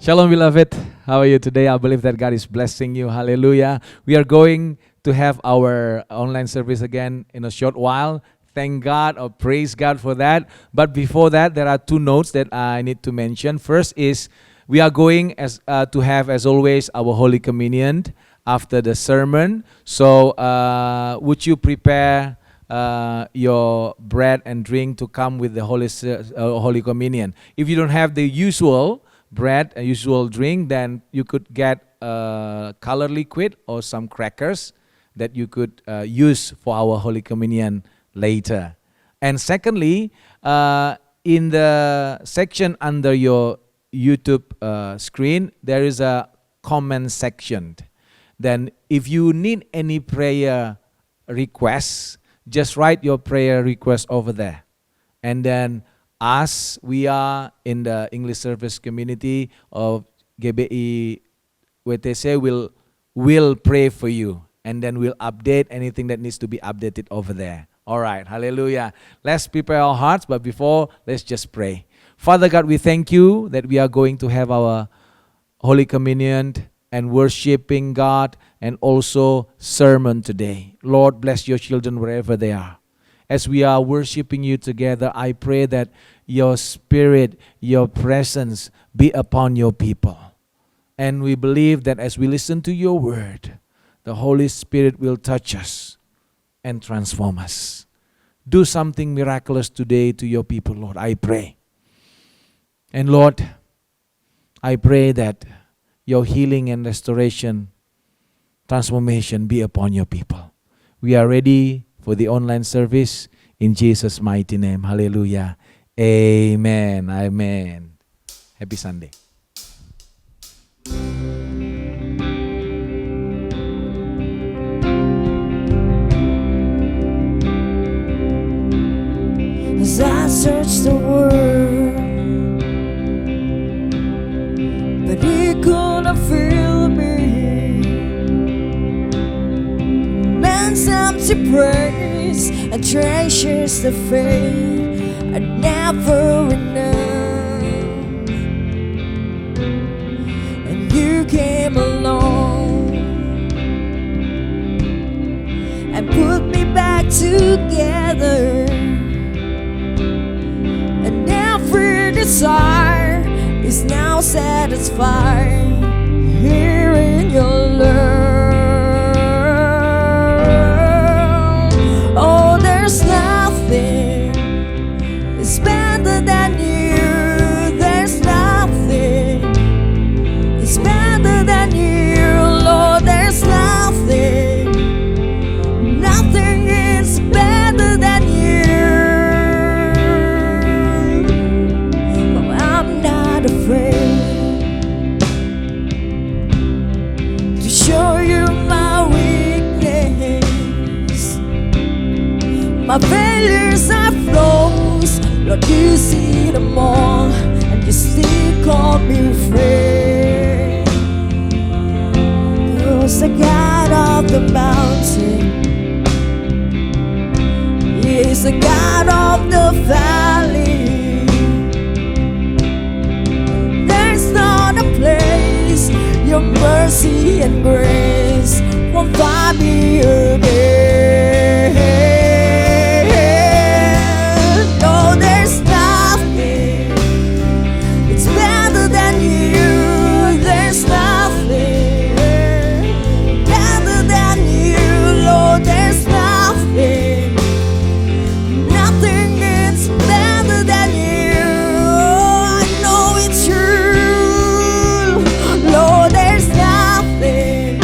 Shalom, beloved. How are you today? I believe that God is blessing you. Hallelujah. We are going to have our online service again in a short while. Thank God or praise God for that. But before that, there are two notes that I need to mention. First is we are going to have, as always, our Holy Communion after the sermon. So would you prepare your bread and drink to come with the Holy Communion? If you don't have the usual bread, a usual drink, then you could get color liquid or some crackers that you could use for our Holy Communion later. And secondly, in the section under your YouTube screen, there is a comment section. Then if you need any prayer requests, just write your prayer request over there. And then us, we are in the English service community of GBI WTC will pray for you, and then we'll update anything that needs to be updated over there. All right, hallelujah. Let's prepare our hearts, but before, let's just pray. Father God, we thank you that we are going to have our Holy Communion and worshiping God and also sermon today. Lord, bless your children wherever they are. As we are worshiping you together, I pray that your spirit, your presence be upon your people. And we believe that as we listen to your word, the Holy Spirit will touch us and transform us. Do something miraculous today to your people, Lord, I pray. And Lord, I pray that your healing and restoration, transformation be upon your people. We are ready for the online service in Jesus' mighty name. Hallelujah. Amen. Amen. Happy Sunday. As I search the world, but it couldn't fill me. Man's empty praise and treasures the faith are never enough. And you came along and put me back together. And every desire is now satisfied here in your love. Oh, there's nothing is better than you. There's nothing is better than you, Lord. There's nothing, nothing is better than you. Oh, I'm not afraid to show you my weakness. My failures are flaws, Lord, you see them all, and you still call me friend. You're the God of the mountain, He's the God of the valley. There's not a place your mercy and grace won't find me again. No, there's nothing, it's better than you. There's nothing better than you, Lord. There's nothing, nothing is better than you. I know it's true, Lord. There's nothing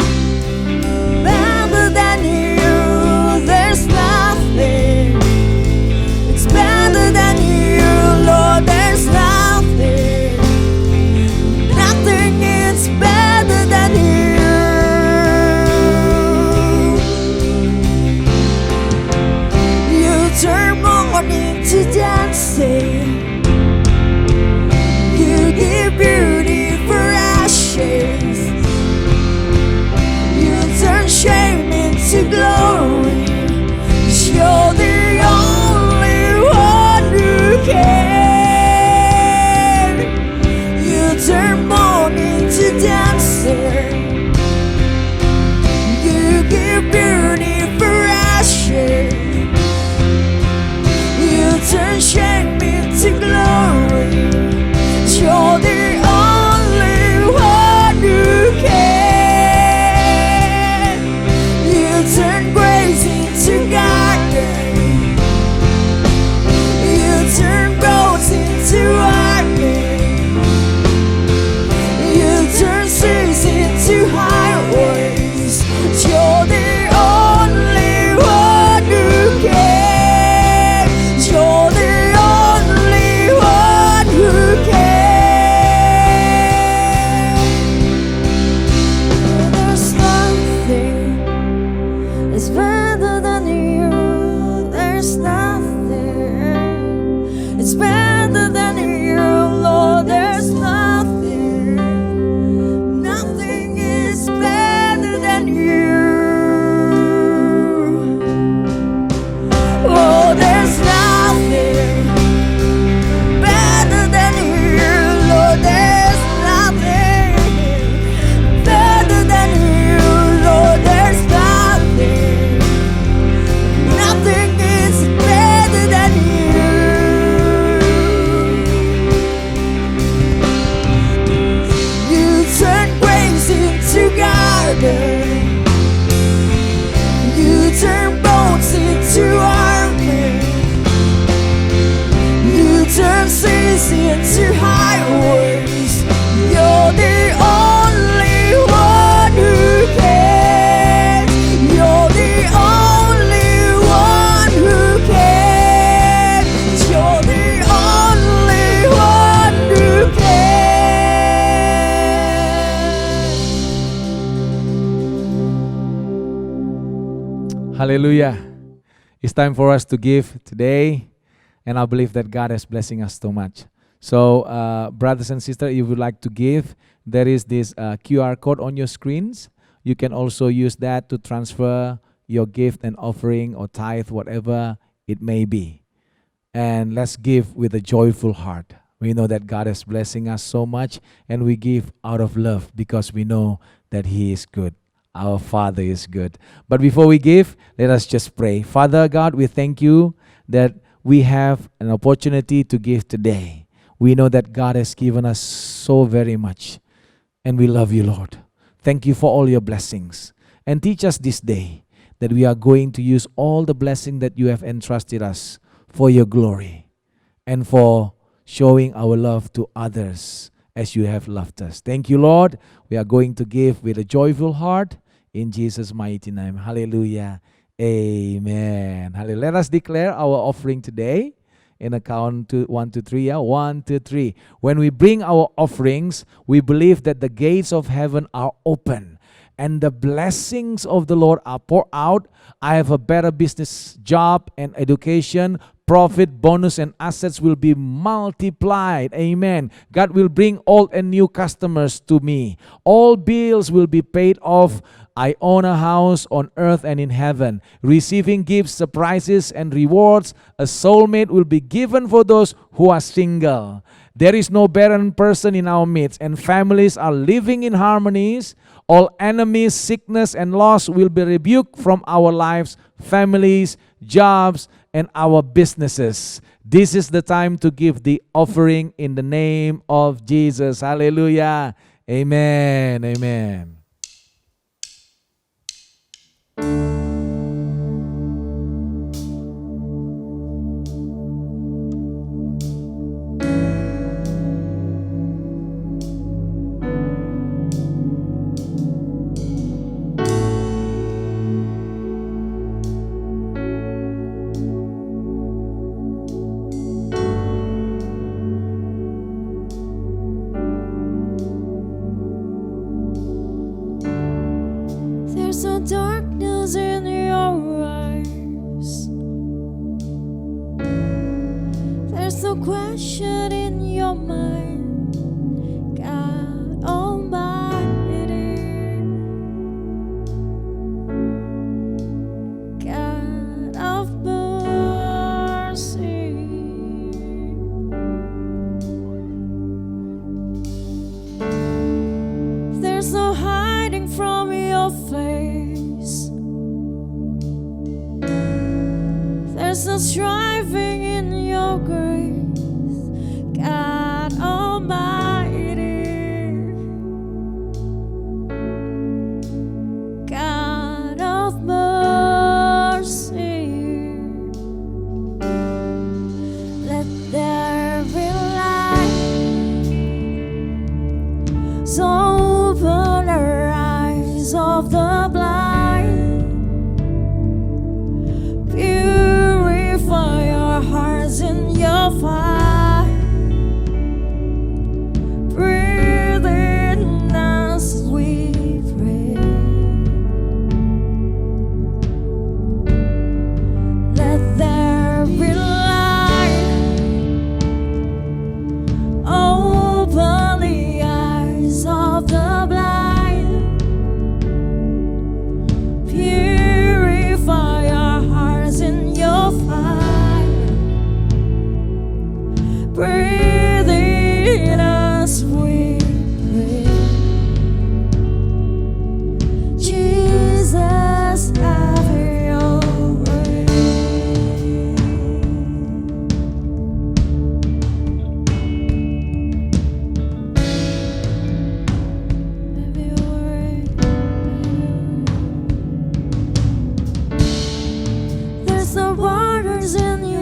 better than you. There's nothing, it's better than you, Lord. There's nothing, nothing is better than you. You turn mourning to dancing, you give beauty for ashes, you turn shame into glory. 'Cause you're the only one who can. You turn mourning is better than you, Lord. There's nothing, nothing is better than you. Oh, there's nothing better than you, Lord. There's nothing better than you, Lord. There's nothing, nothing is better than you. You turn grace into garden. You turn boats into army. You turn seas into highways. You're the only one who can. You're the only one who can. You're the only one who can. Hallelujah. It's time for us to give today, and I believe that God is blessing us so much. So, brothers and sisters, if you would like to give, there is this QR code on your screens. You can also use that to transfer your gift and offering or tithe, whatever it may be. And let's give with a joyful heart. We know that God is blessing us so much, and we give out of love because we know that He is good. Our Father is good. But before we give, let us just pray. Father God, we thank you that we have an opportunity to give today. We know that God has given us so very much, and we love you, Lord. Thank you for all your blessings. And teach us this day that we are going to use all the blessing that you have entrusted us for your glory and for showing our love to others as you have loved us. Thank you, Lord. We are going to give with a joyful heart in Jesus' mighty name. Hallelujah. Amen. Hallelujah. Let us declare our offering today in a count to 1, 2, 3. 1, 2, 3. When we bring our offerings, we believe that the gates of heaven are open and the blessings of the Lord are poured out. I have a better business, job, and education. Profit, bonus, and assets will be multiplied. Amen. God will bring old and new customers to me. All bills will be paid off. I own a house on earth and in heaven. Receiving gifts, surprises, and rewards. A soulmate will be given for those who are single. There is no barren person in our midst, and families are living in harmonies. All enemies, sickness, and loss will be rebuked from our lives, families, jobs, and our businesses. This is the time to give the offering in the name of Jesus. Hallelujah. Amen. Amen. There's no darkness in your eyes. There's no question in your mind. God Almighty, God of mercy. There's no hiding from your face. There's no striving in your grace. God Almighty.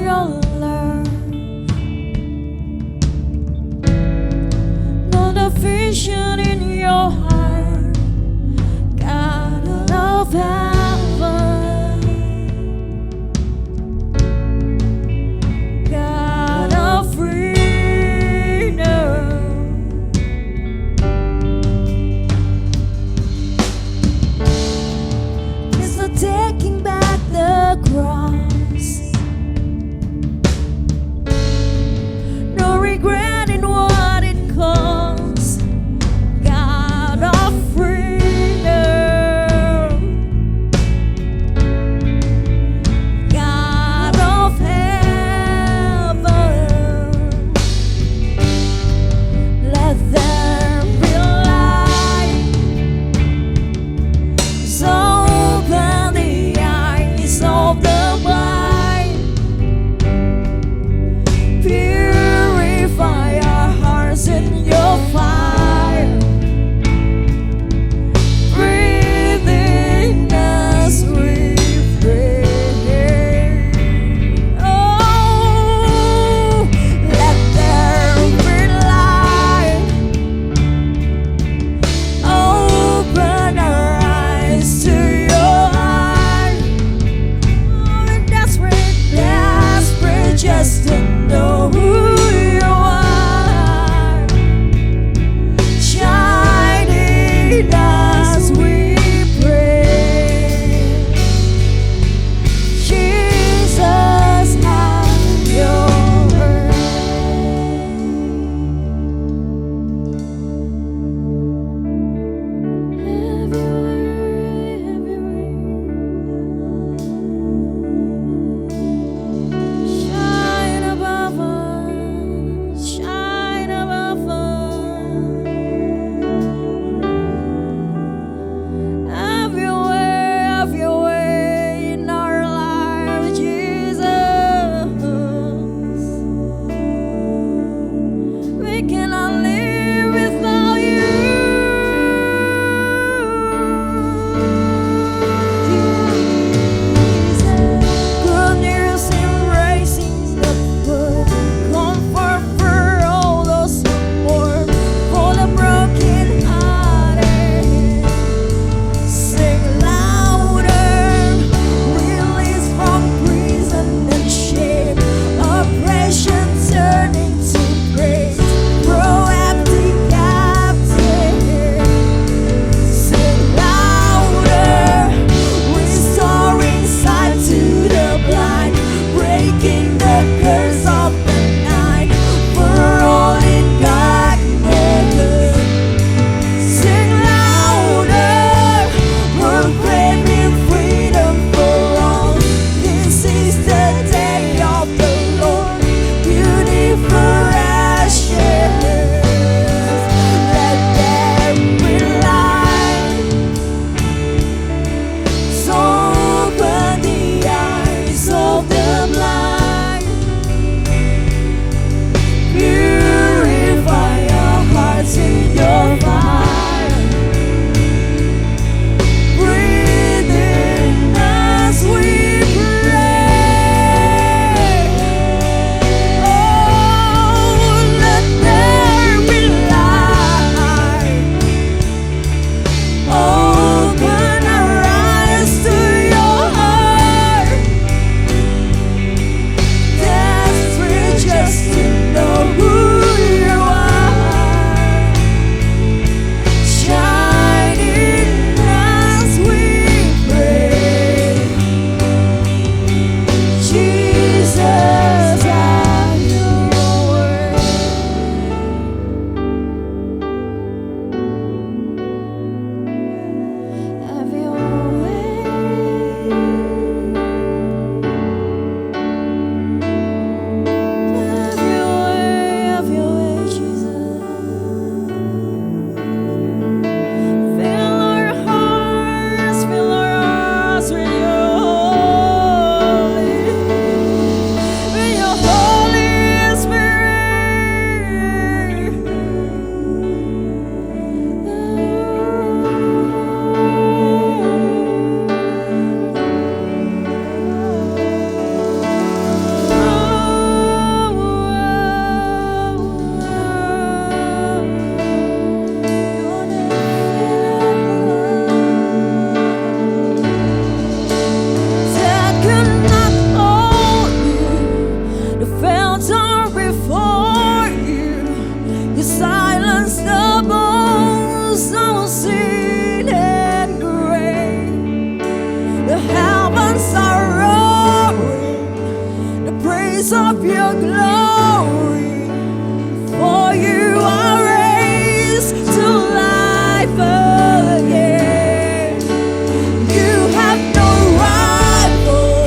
your love. Know the vision in your heart, God of heaven, God of freedom. It's not taking back the cross, no regret in what it costs. God of freedom, God of heaven, let there be light. So open the eyes of the blind, purify our hearts in your fire. Breathe in us, we pray. Oh, let there be light. Open our eyes to your heart. Oh, we're desperate, desperate just to know who you are. Shine in us, we pray. Jesus, have your way. Shine above us, shine above us. Have your way in our lives, Jesus. We cannot live without you. Good news embracing the poor, comfort for all those who mourn, for the broken-hearted. Sing louder, release from prison and shame, oppression turning to praise, proactive captive. Sing louder, restoring sight to the blind, breaking the curse of the night for all in darkness. Sing louder, proclaiming freedom for all. This is the day of the Lord, beauty for ashes. Let there be light. So open the eyes of the blind. altar before you. You silence the bones of sin and grave. The heavens are roaring the praise of your glory. For you are raised to life again. You have no rival,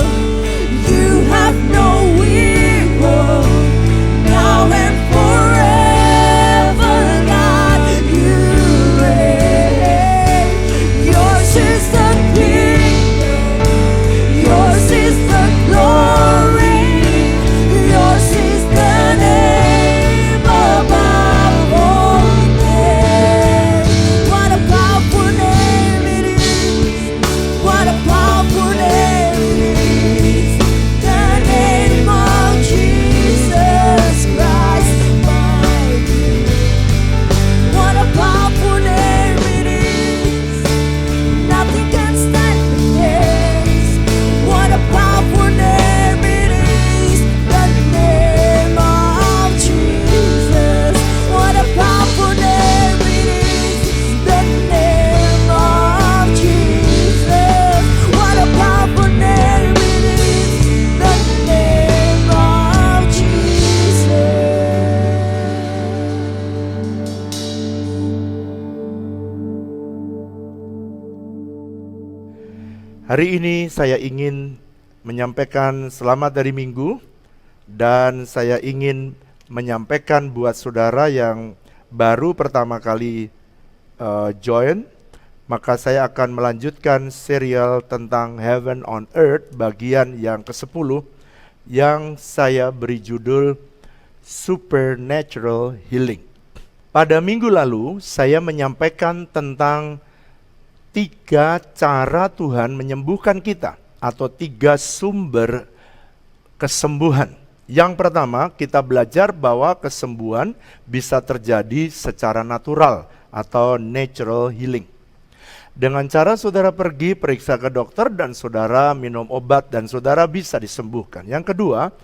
you have no equal. Now and forever, God, you reign. Yours is the kingdom, yours is the glory, yours is the name above all names. What a powerful name it is! What a powerful name it is! The name of Jesus Christ, my King. What a powerful name it is! Nothing can stand against. What a powerful name it is! The name of Jesus. What a powerful name it is! The name of Jesus. What a powerful name it is! The name of Jesus. Hari ini saya ingin menyampaikan selamat dari Minggu, dan saya ingin menyampaikan buat saudara yang baru pertama kali join, maka saya akan melanjutkan serial tentang Heaven on Earth bagian yang ke-10 yang saya beri judul Supernatural Healing. Pada minggu lalu saya menyampaikan tentang 3 cara Tuhan menyembuhkan kita, atau 3 sumber kesembuhan. Yang pertama, kita belajar bahwa kesembuhan bisa terjadi secara natural atau natural healing. Dengan cara saudara pergi periksa ke dokter dan saudara minum obat dan saudara bisa disembuhkan. Yang kedua,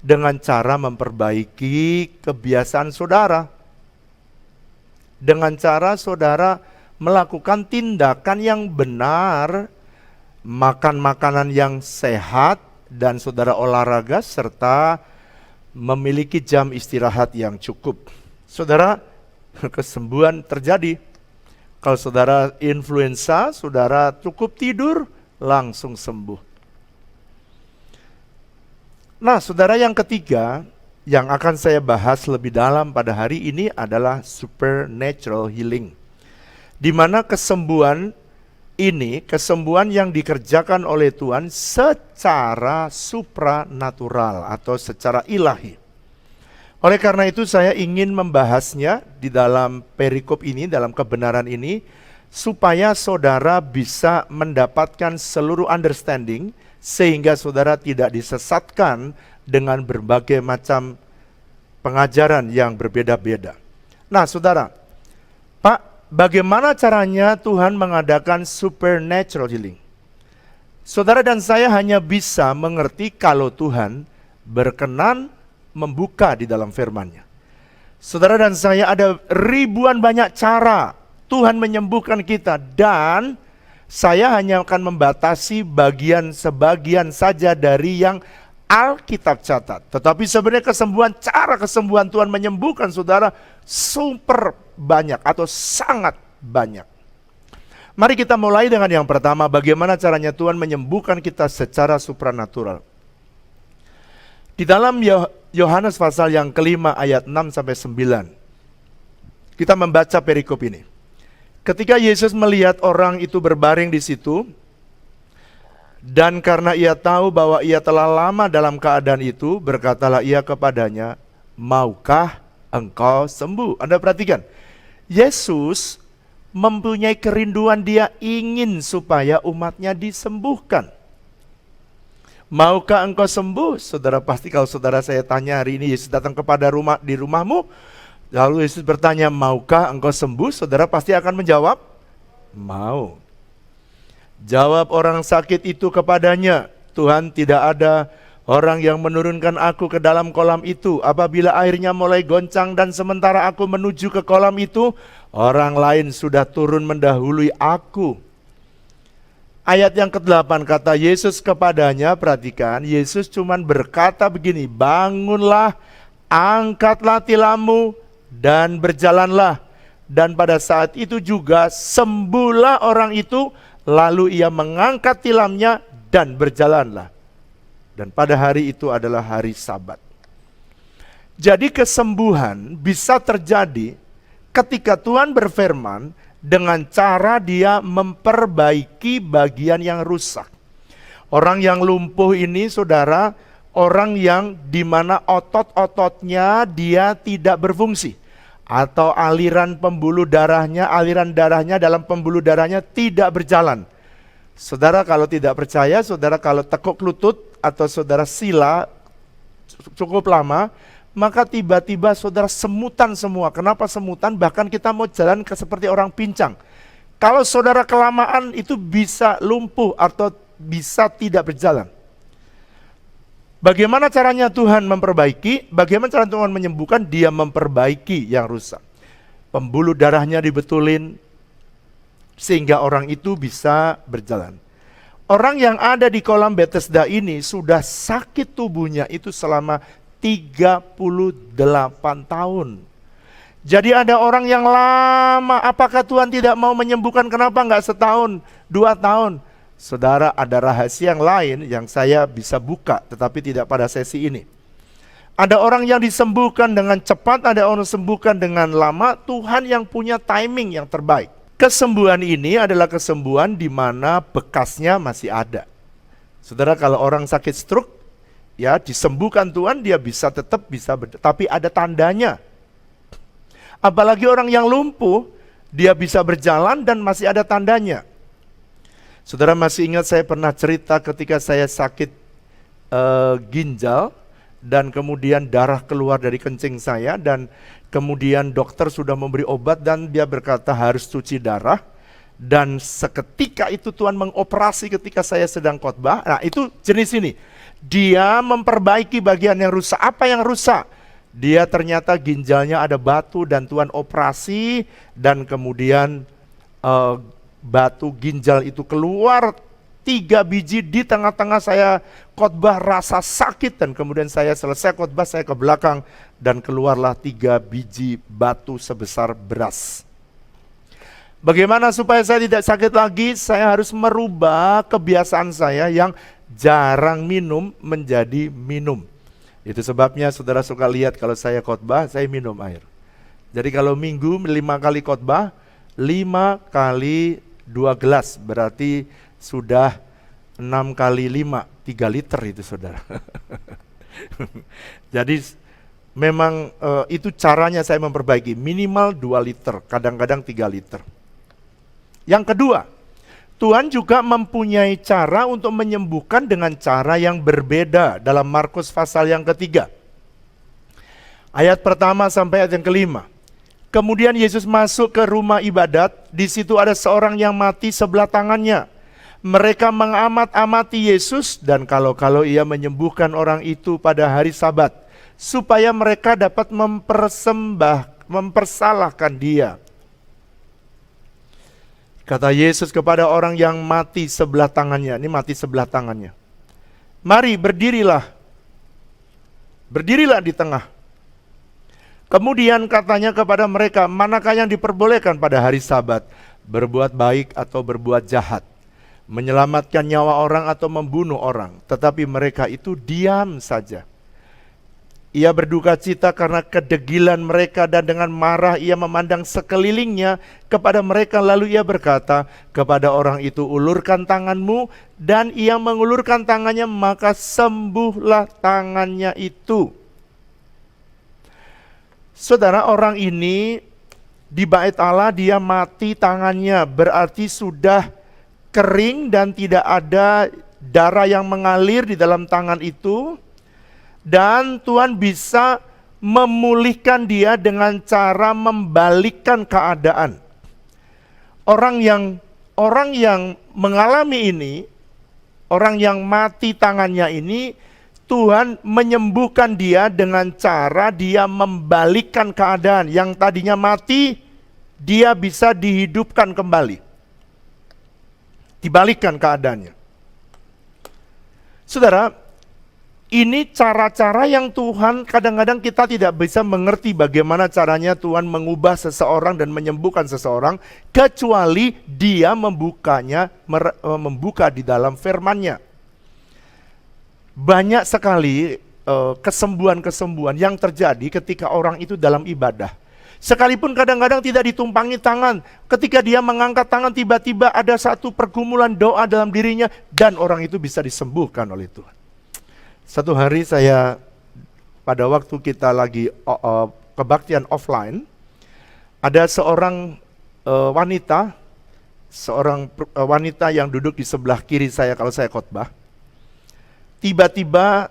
dengan cara memperbaiki kebiasaan saudara. Dengan cara saudara melakukan tindakan yang benar, makan makanan yang sehat, dan saudara olahraga, serta memiliki jam istirahat yang cukup. Saudara, kesembuhan terjadi. Kalau saudara influenza, saudara cukup tidur, langsung sembuh. Nah, saudara, yang ketiga yang akan saya bahas lebih dalam pada hari ini adalah supernatural healing, di mana kesembuhan ini, kesembuhan yang dikerjakan oleh Tuhan secara supranatural atau secara ilahi. Oleh karena itu saya ingin membahasnya di dalam perikop ini, dalam kebenaran ini, supaya saudara bisa mendapatkan seluruh understanding, sehingga saudara tidak disesatkan dengan berbagai macam pengajaran yang berbeda-beda. Nah saudara, Pak, bagaimana caranya Tuhan mengadakan supernatural healing? Saudara dan saya hanya bisa mengerti kalau Tuhan berkenan membuka di dalam firman-Nya. Saudara dan saya, ada ribuan banyak cara Tuhan menyembuhkan kita, dan saya hanya akan membatasi sebagian saja dari yang Alkitab catat. Tetapi sebenarnya cara kesembuhan Tuhan menyembuhkan saudara super banyak atau sangat banyak. Mari kita mulai dengan yang pertama, bagaimana caranya Tuhan menyembuhkan kita secara supranatural. Di dalam Yohanes pasal yang kelima ayat 6-9, kita membaca perikop ini. Ketika Yesus melihat orang itu berbaring di situ, dan karena ia tahu bahwa ia telah lama dalam keadaan itu, berkatalah ia kepadanya, maukah engkau sembuh? Anda perhatikan, Yesus mempunyai kerinduan, dia ingin supaya umatnya disembuhkan. Maukah engkau sembuh? Saudara, pasti kalau saudara saya tanya hari ini, Yesus datang kepada di rumahmu, lalu Yesus bertanya, maukah engkau sembuh? Saudara pasti akan menjawab, mau. Jawab orang sakit itu kepadanya, Tuhan, tidak ada Orang yang menurunkan aku ke dalam kolam itu, apabila airnya mulai goncang dan sementara aku menuju ke kolam itu, orang lain sudah turun mendahului aku. Ayat yang ke-8 kata Yesus kepadanya, perhatikan, Yesus cuman berkata begini, bangunlah, angkatlah tilammu, dan berjalanlah. Dan pada saat itu juga sembuhlah orang itu, lalu ia mengangkat tilamnya dan berjalanlah. Dan pada hari itu adalah hari Sabat. Jadi kesembuhan bisa terjadi ketika Tuhan berfirman dengan cara dia memperbaiki bagian yang rusak. Orang yang lumpuh ini, saudara, orang yang dimana otot-ototnya dia tidak berfungsi. Atau aliran darahnya dalam pembuluh darahnya tidak berjalan. Saudara kalau tidak percaya, saudara kalau tekuk lutut atau saudara sila cukup lama, maka tiba-tiba saudara semutan semua. Kenapa semutan? Bahkan kita mau jalan seperti orang pincang. Kalau saudara kelamaan itu bisa lumpuh atau bisa tidak berjalan. Bagaimana caranya Tuhan memperbaiki? Bagaimana cara Tuhan menyembuhkan? Dia memperbaiki yang rusak. Pembuluh darahnya dibetulin, sehingga orang itu bisa berjalan. Orang yang ada di kolam Bethesda ini sudah sakit tubuhnya itu selama 38 tahun. Jadi ada orang yang lama, apakah Tuhan tidak mau menyembuhkan? Kenapa enggak setahun, 2 tahun? Saudara, ada rahasia yang lain yang saya bisa buka, tetapi tidak pada sesi ini. Ada orang yang disembuhkan dengan cepat, ada orang disembuhkan dengan lama. Tuhan yang punya timing yang terbaik. Kesembuhan ini adalah kesembuhan di mana bekasnya masih ada. Saudara, kalau orang sakit stroke, ya disembuhkan Tuhan, dia tetap bisa tapi ada tandanya. Apalagi orang yang lumpuh, dia bisa berjalan dan masih ada tandanya. Saudara masih ingat saya pernah cerita ketika saya sakit ginjal dan kemudian darah keluar dari kencing saya dan kemudian dokter sudah memberi obat dan dia berkata harus cuci darah. Dan seketika itu Tuhan mengoperasi ketika saya sedang khotbah. Nah itu jenis ini. Dia memperbaiki bagian yang rusak. Apa yang rusak? Dia ternyata ginjalnya ada batu dan Tuhan operasi. Dan kemudian batu ginjal itu keluar 3 biji di tengah-tengah saya khotbah, rasa sakit. Dan kemudian saya selesai khotbah, saya ke belakang dan keluarlah 3 biji batu sebesar beras. Bagaimana supaya saya tidak sakit lagi? Saya harus merubah kebiasaan saya yang jarang minum menjadi minum. Itu sebabnya saudara suka lihat kalau saya khotbah, saya minum air. Jadi kalau minggu 5 kali khotbah, 5 kali 2 gelas, berarti sudah 6 kali 5, 3 liter itu saudara. Jadi memang itu caranya saya memperbaiki, minimal 2 liter, kadang-kadang 3 liter. Yang kedua, Tuhan juga mempunyai cara untuk menyembuhkan dengan cara yang berbeda dalam Markus pasal yang ketiga. Ayat pertama sampai ayat yang kelima. Kemudian Yesus masuk ke rumah ibadat, di situ ada seorang yang mati sebelah tangannya. Mereka mengamat-amati Yesus dan kalau-kalau ia menyembuhkan orang itu pada hari Sabat, supaya mereka dapat mempersalahkan dia. Kata Yesus kepada orang yang mati sebelah tangannya, ini mati sebelah tangannya. Mari berdirilah di tengah. Kemudian katanya kepada mereka, manakah yang diperbolehkan pada hari Sabat? Berbuat baik atau berbuat jahat? Menyelamatkan nyawa orang atau membunuh orang? Tetapi mereka itu diam saja. Ia berduka cita karena kedegilan mereka dan dengan marah ia memandang sekelilingnya kepada mereka. Lalu ia berkata kepada orang itu, ulurkan tanganmu, dan ia mengulurkan tangannya, maka sembuhlah tangannya itu. Saudara, orang ini di bait Allah dia mati tangannya, berarti sudah kering dan tidak ada darah yang mengalir di dalam tangan itu. Dan Tuhan bisa memulihkan dia dengan cara membalikkan keadaan. Orang yang mengalami ini, orang yang mati tangannya ini, Tuhan menyembuhkan dia dengan cara dia membalikkan keadaan. Yang tadinya mati, dia bisa dihidupkan kembali. Dibalikkan keadaannya. Saudara, ini cara-cara yang Tuhan kadang-kadang kita tidak bisa mengerti bagaimana caranya Tuhan mengubah seseorang dan menyembuhkan seseorang, kecuali dia membuka di dalam firman-Nya. Banyak sekali kesembuhan-kesembuhan yang terjadi ketika orang itu dalam ibadah. Sekalipun kadang-kadang tidak ditumpangi tangan, ketika dia mengangkat tangan tiba-tiba ada satu pergumulan doa dalam dirinya dan orang itu bisa disembuhkan oleh Tuhan. Satu hari saya, pada waktu kita lagi kebaktian offline, ada seorang wanita yang duduk di sebelah kiri saya kalau saya khotbah. Tiba-tiba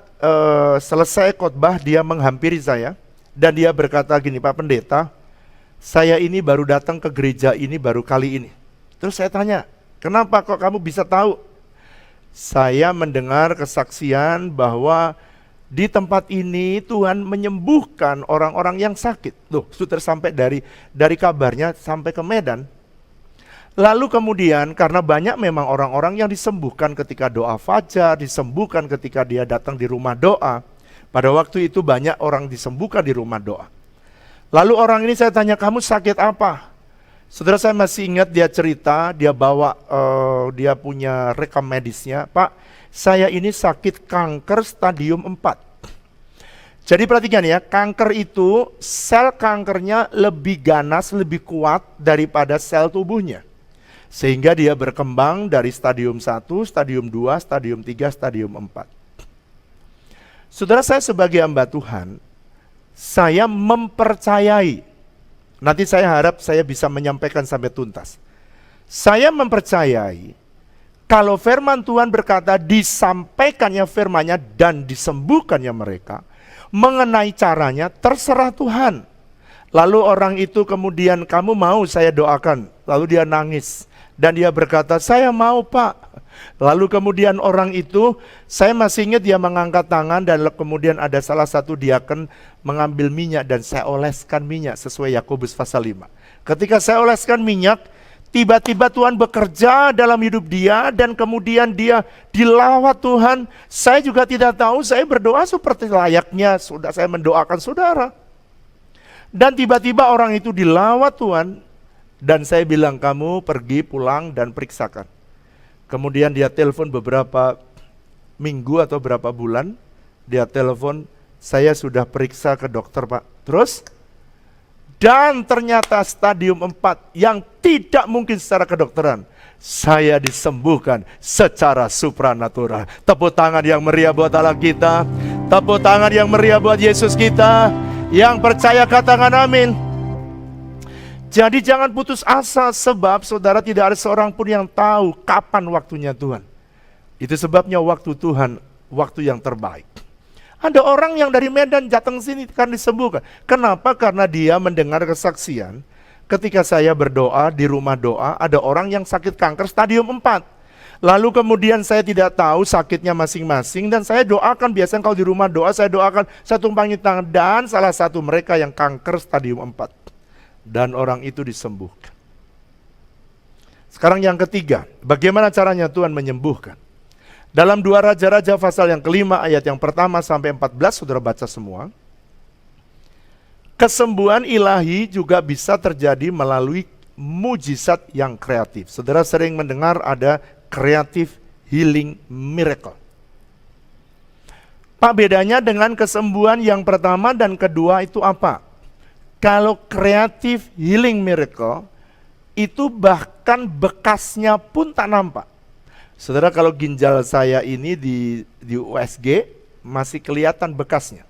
selesai khotbah dia menghampiri saya dan dia berkata gini, "Pak Pendeta, saya ini baru datang ke gereja ini baru kali ini." Terus saya tanya, "Kenapa kok kamu bisa tahu?" "Saya mendengar kesaksian bahwa di tempat ini Tuhan menyembuhkan orang-orang yang sakit." Loh, sudah sampai dari kabarnya sampai ke Medan. Lalu kemudian karena banyak memang orang-orang yang disembuhkan ketika doa fajar, disembuhkan ketika dia datang di rumah doa. Pada waktu itu banyak orang disembuhkan di rumah doa. Lalu orang ini saya tanya, "Kamu sakit apa?" Saudara, saya masih ingat dia cerita, dia bawa, dia punya rekam medisnya. "Pak, saya ini sakit kanker stadium 4. Jadi perhatikan ya, kanker itu sel kankernya lebih ganas, lebih kuat daripada sel tubuhnya. Sehingga dia berkembang dari stadium 1, stadium 2, stadium 3, stadium 4. Saudara, saya sebagai hamba Tuhan, saya mempercayai. Nanti saya harap saya bisa menyampaikan sampai tuntas. Saya mempercayai kalau firman Tuhan berkata disampaikannya firman-Nya dan disembuhkannya mereka, mengenai caranya terserah Tuhan. Lalu orang itu kemudian, "Kamu mau saya doakan?" Lalu dia nangis dan dia berkata, "Saya mau, Pak." Lalu kemudian orang itu, saya masih ingat dia mengangkat tangan dan kemudian ada salah satu diaken mengambil minyak dan saya oleskan minyak sesuai Yakobus pasal 5. Ketika saya oleskan minyak, tiba-tiba Tuhan bekerja dalam hidup dia dan kemudian dia dilawat Tuhan. Saya juga tidak tahu, saya berdoa seperti layaknya sudah saya mendoakan saudara. Dan tiba-tiba orang itu dilawat Tuhan dan saya bilang, "Kamu pergi pulang dan periksakan." Kemudian dia telepon beberapa minggu atau berapa bulan, dia telepon, "Saya sudah periksa ke dokter, Pak." Terus? Dan ternyata stadium 4 yang tidak mungkin secara kedokteran, saya disembuhkan secara supranatural. Tepuk tangan yang meriah buat Allah kita, tepuk tangan yang meriah buat Yesus kita. Yang percaya katakan amin. Jadi jangan putus asa sebab saudara tidak ada seorang pun yang tahu kapan waktunya Tuhan. Itu sebabnya waktu Tuhan, waktu yang terbaik. Ada orang yang dari Medan datang sini kan disembuhkan. Kenapa? Karena dia mendengar kesaksian. Ketika saya berdoa di rumah doa, ada orang yang sakit kanker stadium 4. Lalu kemudian saya tidak tahu sakitnya masing-masing dan saya doakan, biasanya kalau di rumah doa saya doakan, saya tumpangi tangan dan salah satu mereka yang kanker stadium 4. Dan orang itu disembuhkan. Sekarang yang ketiga, bagaimana caranya Tuhan menyembuhkan? Dalam 2 Raja-Raja pasal yang kelima ayat yang pertama sampai 14, saudara baca semua. Kesembuhan ilahi juga bisa terjadi melalui mujizat yang kreatif. Saudara sering mendengar ada creative healing miracle. Pak, bedanya dengan kesembuhan yang pertama dan kedua itu apa? Kalau creative healing miracle, itu bahkan bekasnya pun tak nampak. Saudara, kalau ginjal saya ini di USG, masih kelihatan bekasnya.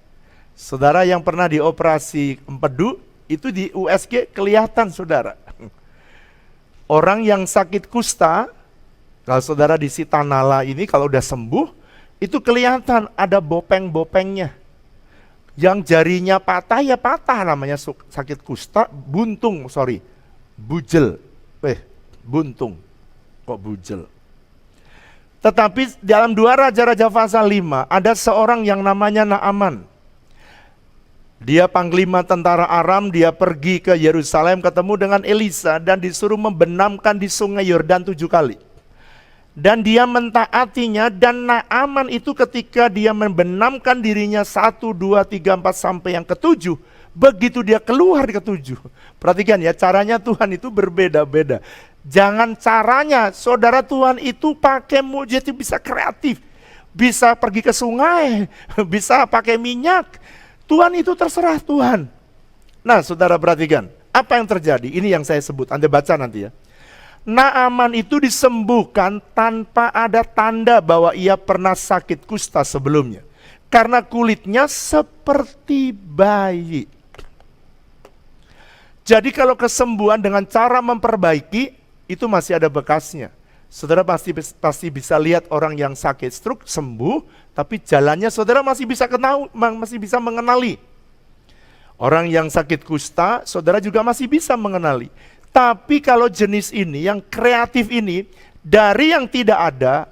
Saudara yang pernah dioperasi empedu, itu di USG kelihatan saudara. Orang yang sakit kusta, kalau saudara di Sitanala ini kalau udah sembuh, itu kelihatan ada bopeng-bopengnya. Yang jarinya patah ya patah, namanya sakit kusta, bujel. Buntung, kok bujel. Tetapi dalam 2 Raja-Raja pasal 5 ada seorang yang namanya Naaman. Dia panglima tentara Aram, dia pergi ke Yerusalem ketemu dengan Elisa dan disuruh membenamkan di sungai Yordan 7 kali. Dan dia mentaatinya, dan Naaman itu ketika dia membenamkan dirinya 1, 2, 3, 4 sampai yang ke-7, begitu dia keluar di ke-7. Perhatikan ya, caranya Tuhan itu berbeda-beda. Jangan caranya, saudara, Tuhan itu pakai mujizat itu bisa kreatif. Bisa pergi ke sungai, bisa pakai minyak. Tuhan itu terserah Tuhan. Nah, saudara perhatikan, apa yang terjadi? Ini yang saya sebut, Anda baca nanti ya. Naaman itu disembuhkan tanpa ada tanda bahwa ia pernah sakit kusta sebelumnya. Karena kulitnya seperti bayi. Jadi kalau kesembuhan dengan cara memperbaiki, itu masih ada bekasnya. Saudara pasti bisa lihat orang yang sakit stroke sembuh, tapi jalannya saudara masih bisa mengenali. Orang yang sakit kusta, saudara juga masih bisa mengenali. Tapi kalau jenis ini, yang kreatif ini, dari yang tidak ada,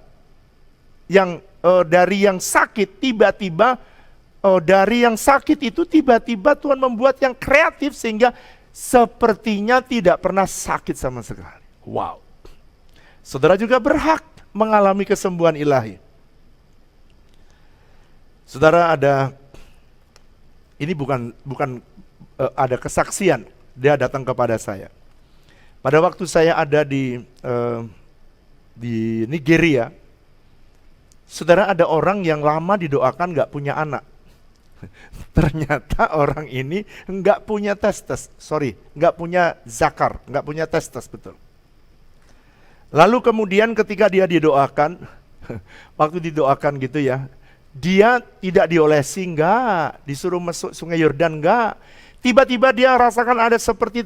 dari yang sakit, tiba-tiba, dari yang sakit itu tiba-tiba Tuhan membuat yang kreatif sehingga sepertinya tidak pernah sakit sama sekali. Wow. Saudara juga berhak mengalami kesembuhan ilahi. Saudara ini bukan ada kesaksian, dia datang kepada saya. Pada waktu saya ada di Nigeria, saudara, ada orang yang lama didoakan gak punya anak. Ternyata orang ini gak punya testes, gak punya zakar, gak punya testes, betul. Lalu kemudian ketika dia didoakan, waktu didoakan gitu ya, dia tidak diolesi, enggak, disuruh masuk sungai Yordan, enggak. Tiba-tiba dia rasakan ada seperti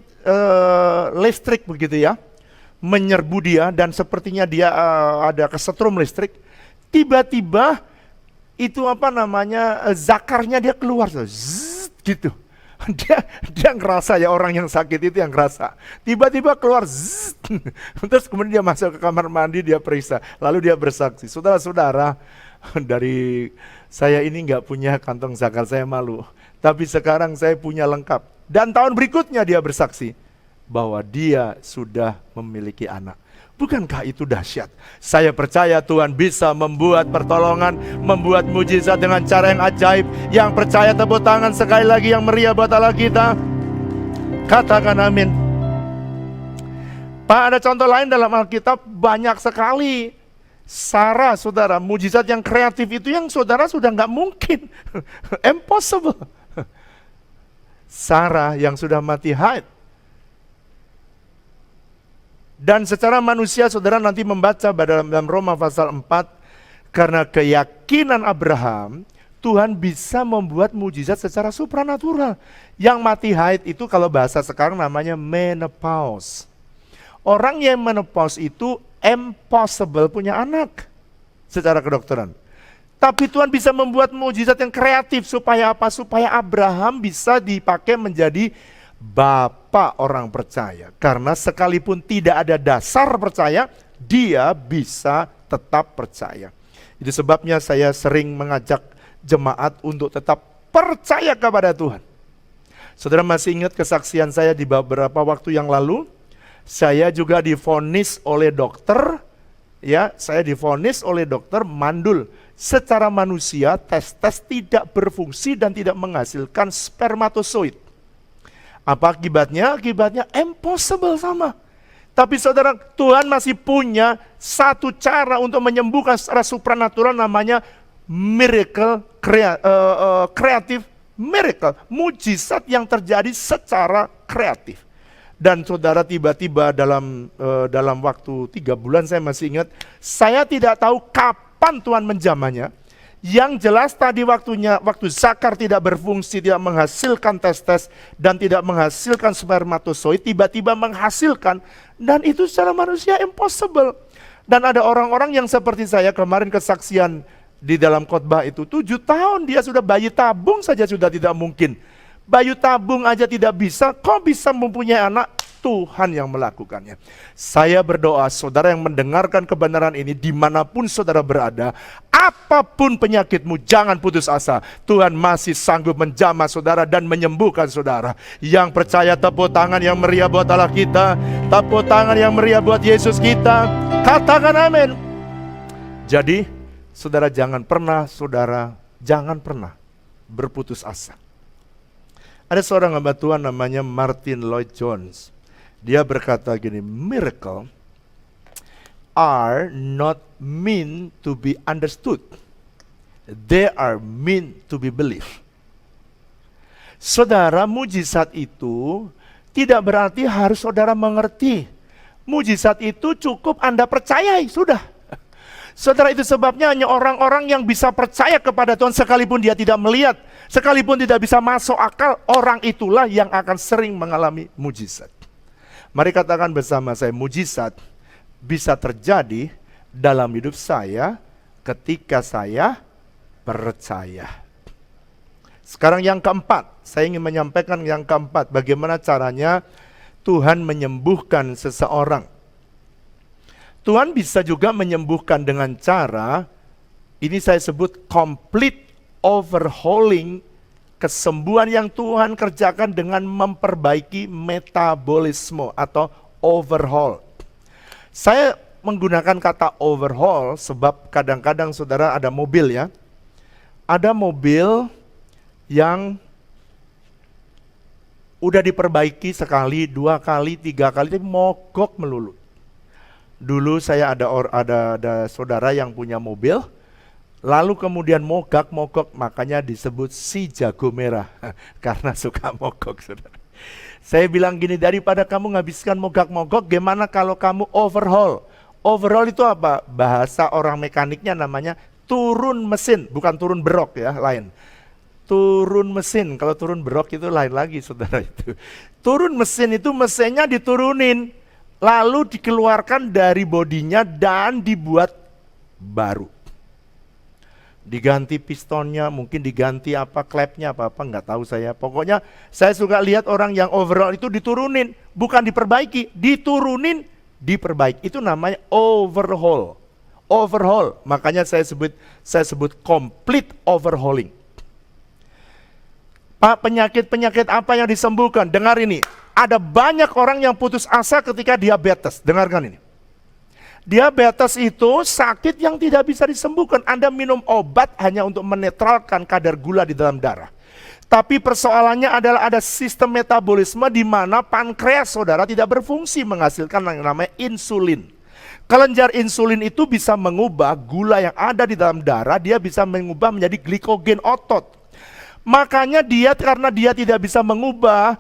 listrik begitu ya, menyerbu dia dan sepertinya dia ada kesetrum listrik. Tiba-tiba itu zakarnya dia keluar, zzz, gitu. Dia ngerasa ya, orang yang sakit itu yang ngerasa. Tiba-tiba keluar, zzz, terus kemudian dia masuk ke kamar mandi, dia periksa, lalu dia bersaksi. Saudara-saudara, dari saya ini nggak punya kantong zakar, saya malu. Tapi sekarang saya punya lengkap. Dan tahun berikutnya dia bersaksi bahwa dia sudah memiliki anak. Bukankah itu dahsyat? Saya percaya Tuhan bisa membuat pertolongan, membuat mujizat dengan cara yang ajaib. Yang percaya tepuk tangan sekali lagi yang meriah buat Allah kita. Katakan amin. Pak, ada contoh lain dalam Alkitab banyak sekali. Sarah, saudara, mujizat yang kreatif itu yang saudara sudah nggak mungkin. Impossible. Sarah yang sudah mati haid. Dan secara manusia saudara nanti membaca dalam Roma pasal 4, karena keyakinan Abraham, Tuhan bisa membuat mujizat secara supranatural. Yang mati haid itu kalau bahasa sekarang namanya menopause. Orang yang menopause itu impossible punya anak secara kedokteran. Tapi Tuhan bisa membuat mujizat yang kreatif supaya apa? Supaya Abraham bisa dipakai menjadi bapak orang percaya. Karena sekalipun tidak ada dasar percaya, dia bisa tetap percaya. Itu sebabnya saya sering mengajak jemaat untuk tetap percaya kepada Tuhan. Saudara masih ingat kesaksian saya di beberapa waktu yang lalu? Saya juga divonis oleh dokter, ya, saya divonis oleh dokter mandul. Secara manusia, tes tidak berfungsi dan tidak menghasilkan spermatozoid. Apa akibatnya? Akibatnya impossible sama. Tapi saudara, Tuhan masih punya satu cara untuk menyembuhkan secara supranatural, namanya miracle, kreatif miracle. Mujizat yang terjadi secara kreatif. Dan saudara, tiba-tiba dalam waktu 3 bulan, saya masih ingat, saya tidak tahu kapan Tuhan menjamahnya. Yang jelas tadi waktu zakar tidak berfungsi, tidak menghasilkan testes dan tidak menghasilkan spermatozoid, tiba-tiba menghasilkan, dan itu secara manusia impossible. Dan ada orang-orang yang seperti saya kemarin kesaksian di dalam khotbah itu, 7 tahun dia sudah bayi tabung saja sudah tidak mungkin. Bayi tabung aja tidak bisa, kok bisa mempunyai anak? Tuhan yang melakukannya. Saya berdoa saudara yang mendengarkan kebenaran ini dimanapun saudara berada, apapun penyakitmu jangan putus asa. Tuhan masih sanggup menjamah saudara dan menyembuhkan saudara. Yang percaya tepuk tangan yang meriah buat Allah kita, tepuk tangan yang meriah buat Yesus kita. Katakan amin. Jadi saudara jangan pernah berputus asa. Ada seorang hamba Tuhan namanya Martin Lloyd Jones. Dia berkata gini, miracle are not meant to be understood. They are meant to be believed. Saudara, mujizat itu tidak berarti harus saudara mengerti. Mujizat itu cukup Anda percayai, sudah. Saudara, itu sebabnya hanya orang-orang yang bisa percaya kepada Tuhan sekalipun dia tidak melihat, sekalipun tidak bisa masuk akal, orang itulah yang akan sering mengalami mujizat. Mari katakan bersama saya, mujizat bisa terjadi dalam hidup saya ketika saya percaya. Sekarang yang keempat, saya ingin menyampaikan yang keempat, bagaimana caranya Tuhan menyembuhkan seseorang. Tuhan bisa juga menyembuhkan dengan cara, ini saya sebut complete overhauling, kesembuhan yang Tuhan kerjakan dengan memperbaiki metabolisme atau overhaul. Saya menggunakan kata overhaul sebab kadang-kadang saudara ada mobil ya. Ada mobil yang udah diperbaiki sekali, 2 kali, 3 kali, tapi mogok melulu. Dulu saya ada saudara yang punya mobil, lalu kemudian mogok, makanya disebut si jago merah, karena suka mogok, saudara. Saya bilang gini, daripada kamu nghabiskan mogok, gimana kalau kamu overhaul? Overhaul itu apa? Bahasa orang mekaniknya namanya turun mesin, bukan turun berok ya, lain. Turun mesin, kalau turun berok itu lain lagi, saudara itu. Turun mesin itu mesinnya diturunin, lalu dikeluarkan dari bodinya dan dibuat baru. Diganti pistonnya, mungkin diganti klepnya apa nggak tahu saya. Pokoknya saya suka lihat orang yang overhaul itu diturunin, bukan diperbaiki, diturunin, diperbaiki. Itu namanya overhaul. Overhaul, makanya saya sebut complete overhauling. Pak, penyakit apa yang disembuhkan? Dengar ini. Ada banyak orang yang putus asa ketika diabetes. Dengarkan ini. Diabetes itu sakit yang tidak bisa disembuhkan. Anda minum obat hanya untuk menetralkan kadar gula di dalam darah. Tapi persoalannya adalah ada sistem metabolisme di mana pankreas saudara tidak berfungsi menghasilkan yang namanya insulin. Kelenjar insulin itu bisa mengubah gula yang ada di dalam darah, dia bisa mengubah menjadi glikogen otot. Makanya karena dia tidak bisa mengubah,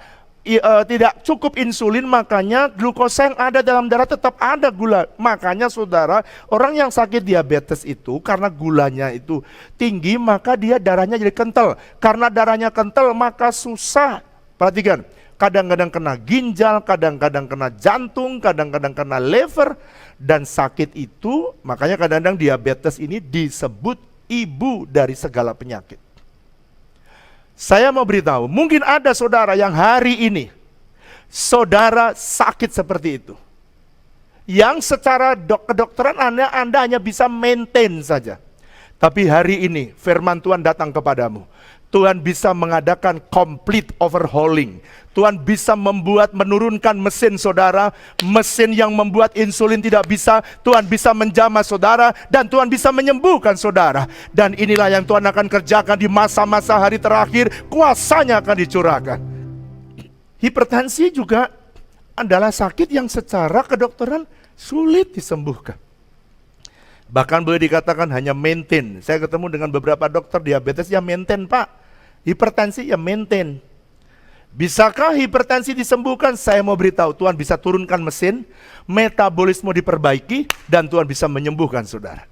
tidak cukup insulin, makanya glukosa yang ada dalam darah tetap ada gula. Makanya saudara, orang yang sakit diabetes itu karena gulanya itu tinggi, maka dia darahnya jadi kental. Karena darahnya kental maka susah. Perhatikan, kadang-kadang kena ginjal, kadang-kadang kena jantung, kadang-kadang kena liver. Dan sakit itu, makanya kadang-kadang diabetes ini disebut ibu dari segala penyakit. Saya mau beritahu, mungkin ada saudara yang hari ini saudara sakit seperti itu, yang secara kedokteran Anda hanya bisa maintain saja. Tapi hari ini firman Tuhan datang kepadamu. Tuhan bisa mengadakan complete overhauling. Tuhan bisa menurunkan mesin saudara, mesin yang membuat insulin tidak bisa, Tuhan bisa menjamah saudara, dan Tuhan bisa menyembuhkan saudara. Dan inilah yang Tuhan akan kerjakan di masa-masa hari terakhir, kuasanya akan dicurahkan. Hipertensi juga adalah sakit yang secara kedokteran sulit disembuhkan. Bahkan boleh dikatakan hanya maintain. Saya ketemu dengan beberapa dokter diabetes, ya maintain Pak. Hipertensi ya maintain. Bisakah hipertensi disembuhkan? Saya mau beritahu, Tuhan bisa turunkan mesin, metabolisme diperbaiki, dan Tuhan bisa menyembuhkan saudara.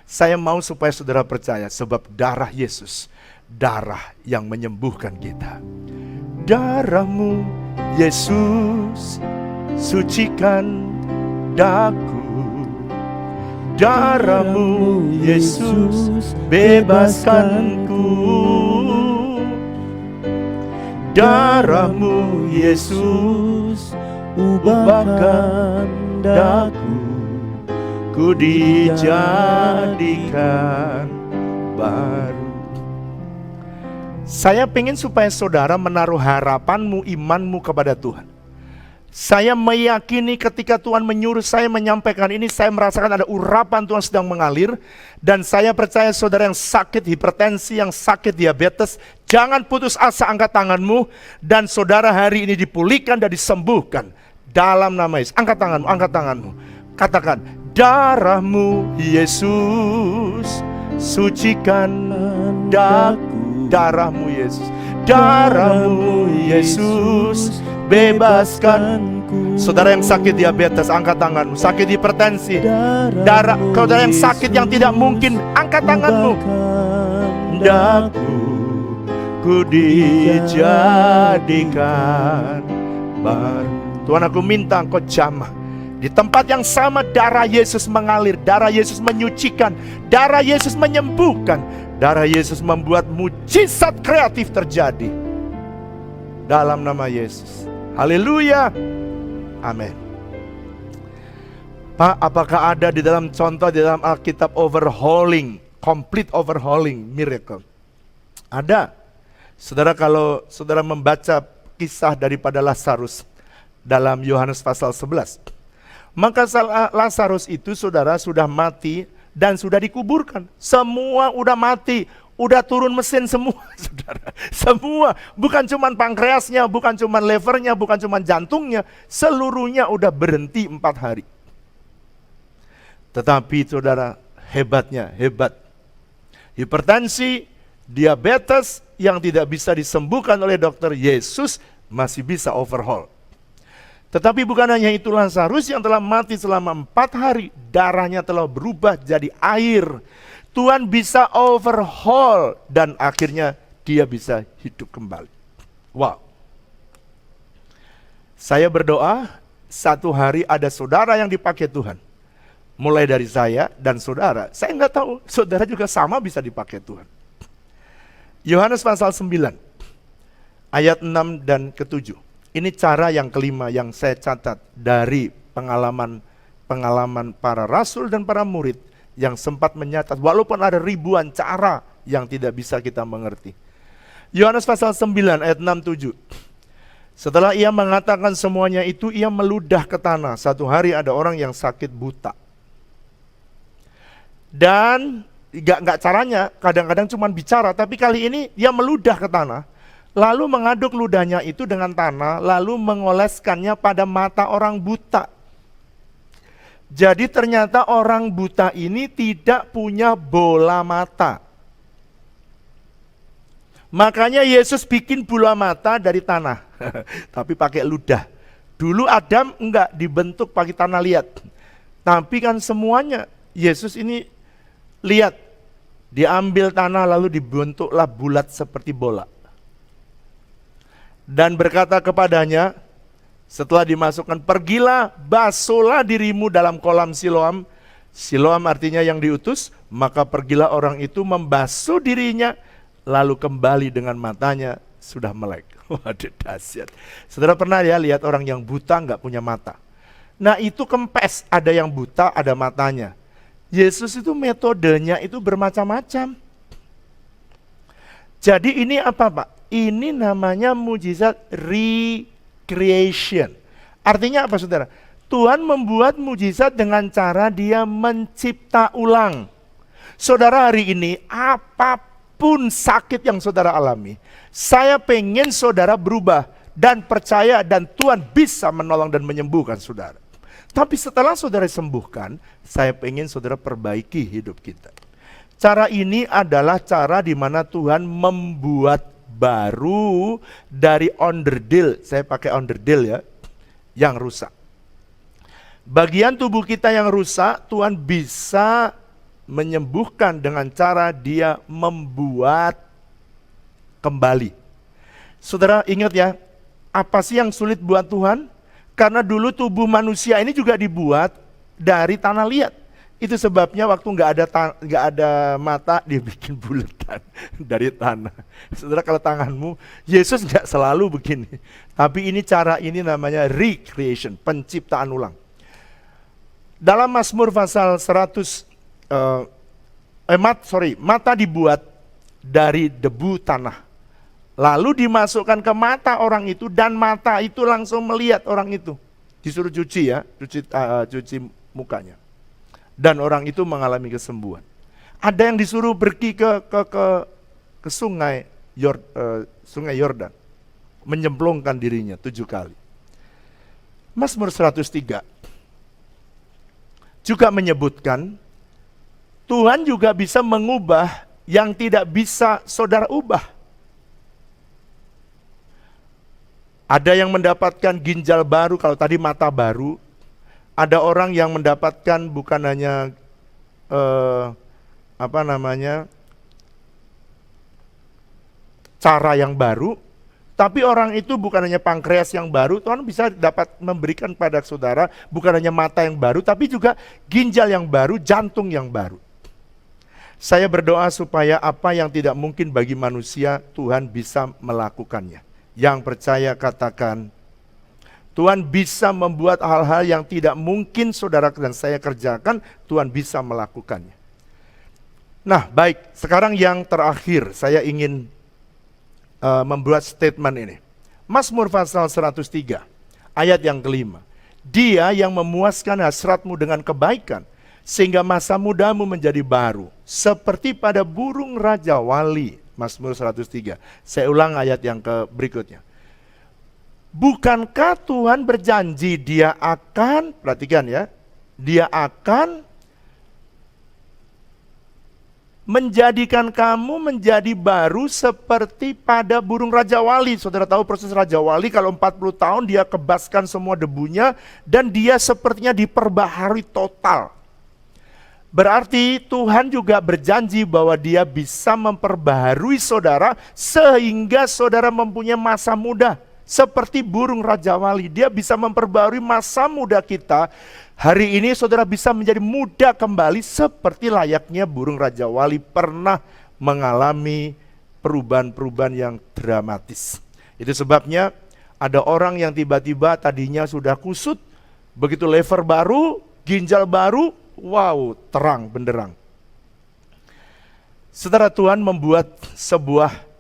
Saya mau supaya saudara percaya, sebab darah Yesus, darah yang menyembuhkan kita. Darahmu Yesus, sucikan daku. Darahmu Yesus, bebaskanku. Darahmu Yesus, ubahkan daku, ku dijadikan baru. Saya pengen supaya saudara menaruh harapanmu, imanmu kepada Tuhan. Saya meyakini ketika Tuhan menyuruh saya menyampaikan ini, saya merasakan ada urapan Tuhan sedang mengalir. Dan saya percaya saudara yang sakit hipertensi, yang sakit diabetes, jangan putus asa, angkat tanganmu. Dan saudara hari ini dipulihkan dan disembuhkan dalam nama Yesus. Angkat tanganmu, angkat tanganmu. Katakan, darah-Mu Yesus, sucikan daku. Darah-Mu Yesus, darah-Mu Yesus, bebaskanku. Saudara yang sakit diabetes, angkat tanganmu. Sakit hipertensi, darah. Saudara yang sakit yang tidak mungkin, angkat tanganmu. Daku, ku dijadikan baru. Tuhan, aku minta Engkau jamah. Di tempat yang sama darah Yesus mengalir, darah Yesus menyucikan, darah Yesus menyembuhkan, darah Yesus membuat mujizat kreatif terjadi. Dalam nama Yesus. Haleluya. Amin. Pak, apakah ada di dalam contoh di dalam Alkitab overhauling, complete overhauling miracle? Ada. Saudara, kalau saudara membaca kisah daripada Lazarus dalam Yohanes pasal 11, maka Lazarus itu saudara sudah mati dan sudah dikuburkan. Semua udah mati, udah turun mesin semua, saudara. Semua, bukan cuma pankreasnya, bukan cuma levernya, bukan cuma jantungnya, seluruhnya udah berhenti 4 hari. Tetapi saudara, hebat. Hipertensi, diabetes yang tidak bisa disembuhkan oleh dokter, Yesus masih bisa overhaul. Tetapi bukan hanya itu, Lazarus yang telah mati selama 4 hari, darahnya telah berubah jadi air. Tuhan bisa overhaul dan akhirnya dia bisa hidup kembali. Wow. Saya berdoa, satu hari ada saudara yang dipakai Tuhan. Mulai dari saya dan saudara. Saya nggak tahu, saudara juga sama bisa dipakai Tuhan. Yohanes pasal 9, ayat 6 dan ke-7. Ini cara yang kelima yang saya catat dari pengalaman para rasul dan para murid yang sempat menyatat, walaupun ada ribuan cara yang tidak bisa kita mengerti. Yohanes pasal 9 ayat 6-7. Setelah ia mengatakan semuanya itu, ia meludah ke tanah. Satu hari ada orang yang sakit buta. Dan gak caranya, kadang-kadang cuma bicara, tapi kali ini dia meludah ke tanah. Lalu mengaduk ludahnya itu dengan tanah, lalu mengoleskannya pada mata orang buta. Jadi ternyata orang buta ini tidak punya bola mata. Makanya Yesus bikin bola mata dari tanah, tapi pakai ludah. Dulu Adam enggak dibentuk pakai tanah liat. Tapi kan semuanya Yesus ini lihat, diambil tanah lalu dibentuklah bulat seperti bola. Dan berkata kepadanya, setelah dimasukkan, pergilah, basuhlah dirimu dalam kolam Siloam. Siloam artinya yang diutus. Maka pergilah orang itu membasuh dirinya, lalu kembali dengan matanya sudah melek. Waduh, dahsyat. Saudara pernah ya lihat orang yang buta nggak punya mata? Nah itu kempes, ada yang buta, ada matanya. Yesus itu metodenya itu bermacam-macam. Jadi ini apa Pak? Ini namanya mujizat recreation. Artinya apa saudara? Tuhan membuat mujizat dengan cara dia mencipta ulang. Saudara hari ini apapun sakit yang saudara alami, saya pengen saudara berubah dan percaya dan Tuhan bisa menolong dan menyembuhkan saudara. Tapi setelah saudara sembuhkan, saya pengen saudara perbaiki hidup kita. Cara ini adalah cara di mana Tuhan membuat baru dari onderdil, saya pakai onderdil ya, yang rusak. Bagian tubuh kita yang rusak, Tuhan bisa menyembuhkan dengan cara dia membuat kembali. Saudara ingat ya, apa sih yang sulit buat Tuhan? Karena dulu tubuh manusia ini juga dibuat dari tanah liat. Itu sebabnya waktu nggak ada mata, dia bikin bulatan dari tanah. Saudara, kalau tanganmu, Yesus nggak selalu begini. Tapi ini cara ini namanya recreation, penciptaan ulang. Dalam Mazmur pasal 100, mata dibuat dari debu tanah. Lalu dimasukkan ke mata orang itu, dan mata itu langsung melihat orang itu. Disuruh cuci ya, cuci mukanya. Dan orang itu mengalami kesembuhan. Ada yang disuruh pergi ke sungai Yordan, menyemplungkan dirinya 7 kali. Mazmur 103 juga menyebutkan Tuhan juga bisa mengubah yang tidak bisa saudara ubah. Ada yang mendapatkan ginjal baru, kalau tadi mata baru. Ada orang yang mendapatkan bukan hanya cara yang baru, tapi orang itu bukan hanya pankreas yang baru. Tuhan bisa dapat memberikan pada saudara bukan hanya mata yang baru, tapi juga ginjal yang baru, jantung yang baru. Saya berdoa supaya apa yang tidak mungkin bagi manusia, Tuhan bisa melakukannya. Yang percaya katakan, Tuhan bisa membuat hal-hal yang tidak mungkin saudara dan saya kerjakan, Tuhan bisa melakukannya. Nah, baik, sekarang yang terakhir saya ingin membuat statement ini. Mazmur pasal 103, ayat yang kelima. Dia yang memuaskan hasratmu dengan kebaikan, sehingga masa mudamu menjadi baru, seperti pada burung raja wali. Mazmur 103. Saya ulang ayat yang berikutnya. Bukankah Tuhan berjanji dia akan, perhatikan ya, dia akan menjadikan kamu menjadi baru seperti pada burung raja wali. Saudara tahu proses raja wali, kalau 40 tahun dia kebaskan semua debunya dan dia sepertinya diperbaharui total. Berarti Tuhan juga berjanji bahwa dia bisa memperbaharui saudara sehingga saudara mempunyai masa muda. Seperti burung raja wali, dia bisa memperbarui masa muda kita. Hari ini saudara bisa menjadi muda kembali seperti layaknya burung raja wali pernah mengalami perubahan-perubahan yang dramatis. Itu sebabnya ada orang yang tiba-tiba tadinya sudah kusut, begitu lever baru, ginjal baru, wow, terang benderang. Saudara, Tuhan membuat sebuah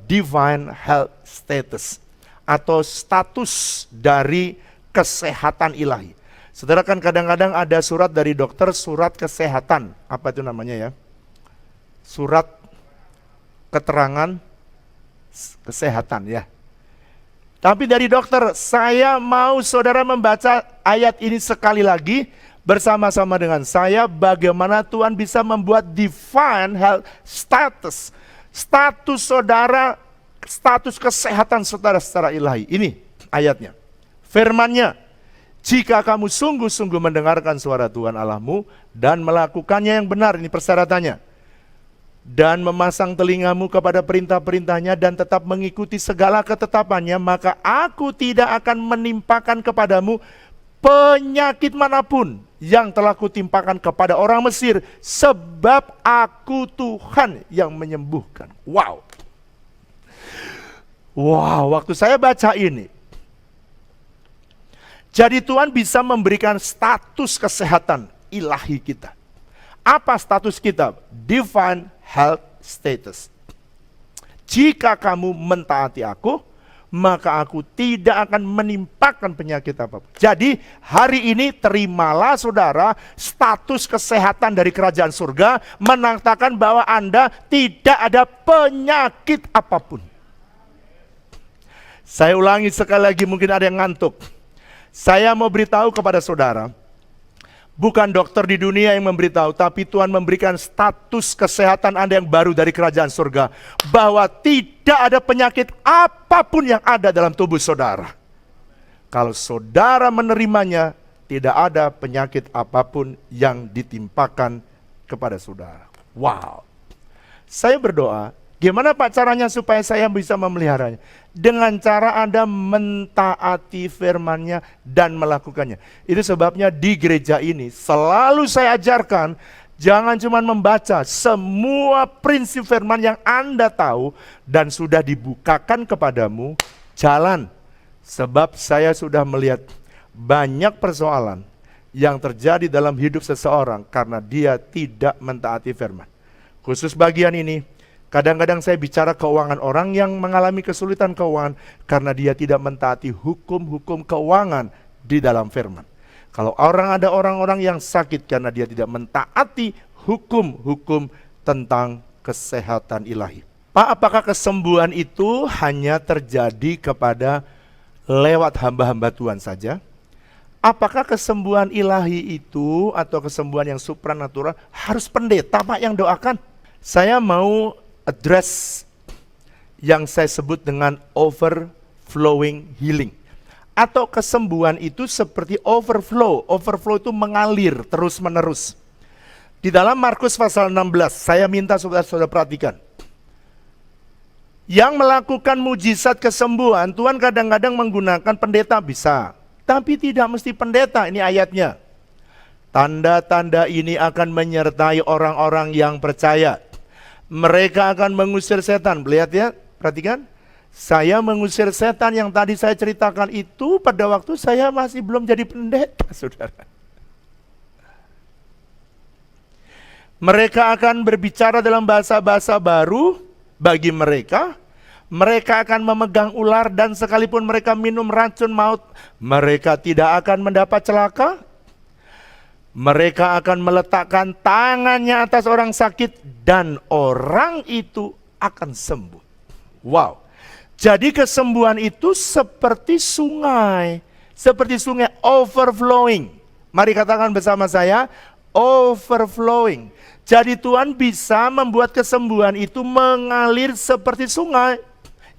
divine health status atau status dari kesehatan ilahi. Saudara, kan kadang-kadang ada surat dari dokter, surat kesehatan, apa itu namanya ya? Surat keterangan kesehatan ya. Tapi dari dokter, saya mau saudara membaca ayat ini sekali lagi bersama-sama dengan saya, bagaimana Tuhan bisa membuat divine health status. Status saudara, status kesehatan saudara secara ilahi. Ini ayatnya. Firman-Nya, jika kamu sungguh-sungguh mendengarkan suara Tuhan Allahmu dan melakukannya yang benar, ini persyaratannya. Dan memasang telingamu kepada perintah-perintahnya dan tetap mengikuti segala ketetapannya, maka aku tidak akan menimpakan kepadamu penyakit manapun yang telah kutimpakan kepada orang Mesir, sebab aku Tuhan yang menyembuhkan. Wow. Wow, waktu saya baca ini, jadi Tuhan bisa memberikan status kesehatan ilahi kita. Apa status kita? Divine health status. Jika kamu mentaati aku, maka aku tidak akan menimpakan penyakit apapun. Jadi hari ini terimalah saudara status kesehatan dari kerajaan surga, menandakan bahwa Anda tidak ada penyakit apapun. Saya ulangi sekali lagi, mungkin ada yang ngantuk. Saya mau beritahu kepada saudara, bukan dokter di dunia yang memberitahu, tapi Tuhan memberikan status kesehatan Anda yang baru dari kerajaan surga, bahwa tidak ada penyakit apapun yang ada dalam tubuh saudara. Kalau saudara menerimanya, tidak ada penyakit apapun yang ditimpakan kepada saudara. Wow. Saya berdoa, Gimana Pak caranya supaya saya bisa memeliharanya? Dengan cara Anda mentaati firman-Nya dan melakukannya. Itu sebabnya di gereja ini selalu saya ajarkan, jangan cuma membaca, semua prinsip firman yang Anda tahu dan sudah dibukakan kepadamu, jalan. Sebab saya sudah melihat banyak persoalan yang terjadi dalam hidup seseorang karena dia tidak mentaati firman. Khusus bagian ini, kadang-kadang saya bicara keuangan orang yang mengalami kesulitan keuangan karena dia tidak mentaati hukum-hukum keuangan di dalam firman. Kalau ada orang-orang yang sakit karena dia tidak mentaati hukum-hukum tentang kesehatan ilahi. Pak, apakah kesembuhan itu hanya terjadi kepada lewat hamba-hamba Tuhan saja? Apakah kesembuhan ilahi itu atau kesembuhan yang supranatural harus pendeta Pak yang doakan? Saya mau address yang saya sebut dengan overflowing healing. Atau kesembuhan itu seperti overflow. Overflow itu mengalir terus menerus. Di dalam Markus pasal 16, saya minta saudara-saudara perhatikan. Yang melakukan mujizat kesembuhan, Tuhan kadang-kadang menggunakan pendeta bisa. Tapi tidak mesti pendeta, ini ayatnya. Tanda-tanda ini akan menyertai orang-orang yang percaya. Mereka akan mengusir setan. Lihat ya, perhatikan. Saya mengusir setan yang tadi saya ceritakan itu pada waktu saya masih belum jadi pendeta, saudara. Mereka akan berbicara dalam bahasa-bahasa baru bagi mereka. Mereka akan memegang ular dan sekalipun mereka minum racun maut, mereka tidak akan mendapat celaka. Mereka akan meletakkan tangannya atas orang sakit dan orang itu akan sembuh. Wow. Jadi kesembuhan itu seperti sungai overflowing. Mari katakan bersama saya, overflowing. Jadi Tuhan bisa membuat kesembuhan itu mengalir seperti sungai.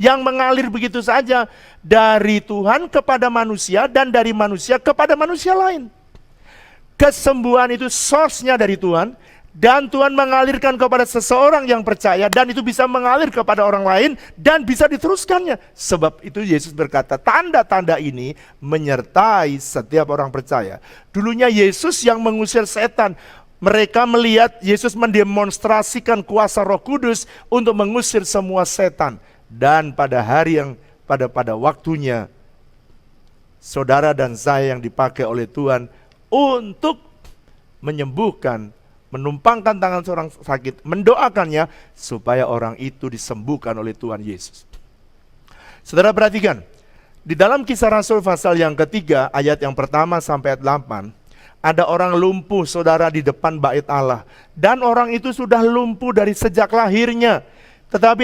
Yang mengalir begitu saja dari Tuhan kepada manusia dan dari manusia kepada manusia lain. Kesembuhan itu source-nya dari Tuhan dan Tuhan mengalirkan kepada seseorang yang percaya dan itu bisa mengalir kepada orang lain dan bisa diteruskannya. Sebab itu Yesus berkata, tanda-tanda ini menyertai setiap orang percaya. Dulunya Yesus yang mengusir setan. Mereka melihat Yesus mendemonstrasikan kuasa Roh Kudus untuk mengusir semua setan. Dan pada hari yang pada waktunya saudara dan saya yang dipakai oleh Tuhan untuk menyembuhkan, menumpangkan tangan seorang sakit, mendoakannya supaya orang itu disembuhkan oleh Tuhan Yesus. Saudara perhatikan, di dalam Kisah Rasul pasal yang ketiga ayat yang pertama sampai ayat 8, ada orang lumpuh saudara di depan bait Allah dan orang itu sudah lumpuh dari sejak lahirnya. Tetapi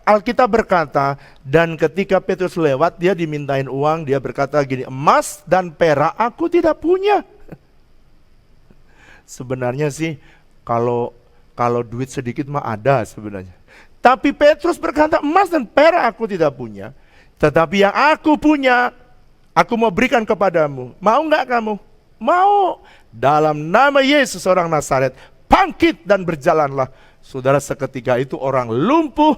Alkitab berkata, dan ketika Petrus lewat, dia dimintain uang, dia berkata gini, emas dan perak aku tidak punya. Sebenarnya sih, kalau duit sedikit mah ada sebenarnya. Tapi Petrus berkata, emas dan perak aku tidak punya. Tetapi yang aku punya, aku mau berikan kepadamu. Mau enggak kamu? Mau. Dalam nama Yesus orang Nazaret, bangkit dan berjalanlah. Saudara, seketika itu orang lumpuh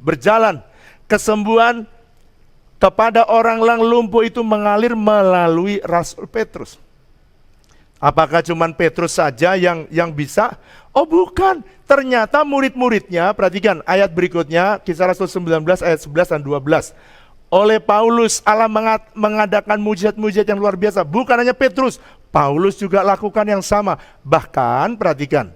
berjalan. Kesembuhan kepada orang lumpuh itu mengalir melalui Rasul Petrus. Apakah cuma Petrus saja yang bisa? Oh bukan, ternyata murid-muridnya, perhatikan ayat berikutnya, Kisah Rasul 19 ayat 11 dan 12. Oleh Paulus Allah mengadakan mujizat-mujizat yang luar biasa. Bukan hanya Petrus, Paulus juga lakukan yang sama. Bahkan perhatikan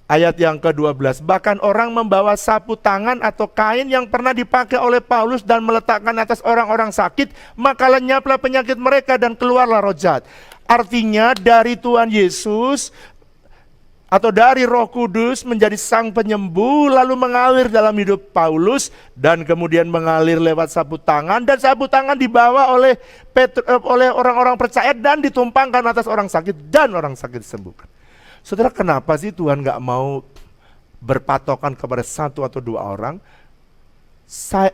ayat yang ke-12, bahkan orang membawa sapu tangan atau kain yang pernah dipakai oleh Paulus dan meletakkan atas orang-orang sakit, maka lenyaplah penyakit mereka dan keluarlah roh jahat. Artinya dari Tuhan Yesus atau dari Roh Kudus menjadi sang penyembuh lalu mengalir dalam hidup Paulus dan kemudian mengalir lewat sapu tangan dan sapu tangan dibawa oleh orang-orang percaya dan ditumpangkan atas orang sakit dan orang sakit disembuhkan. Saudara, kenapa sih Tuhan gak mau berpatokan kepada satu atau dua orang?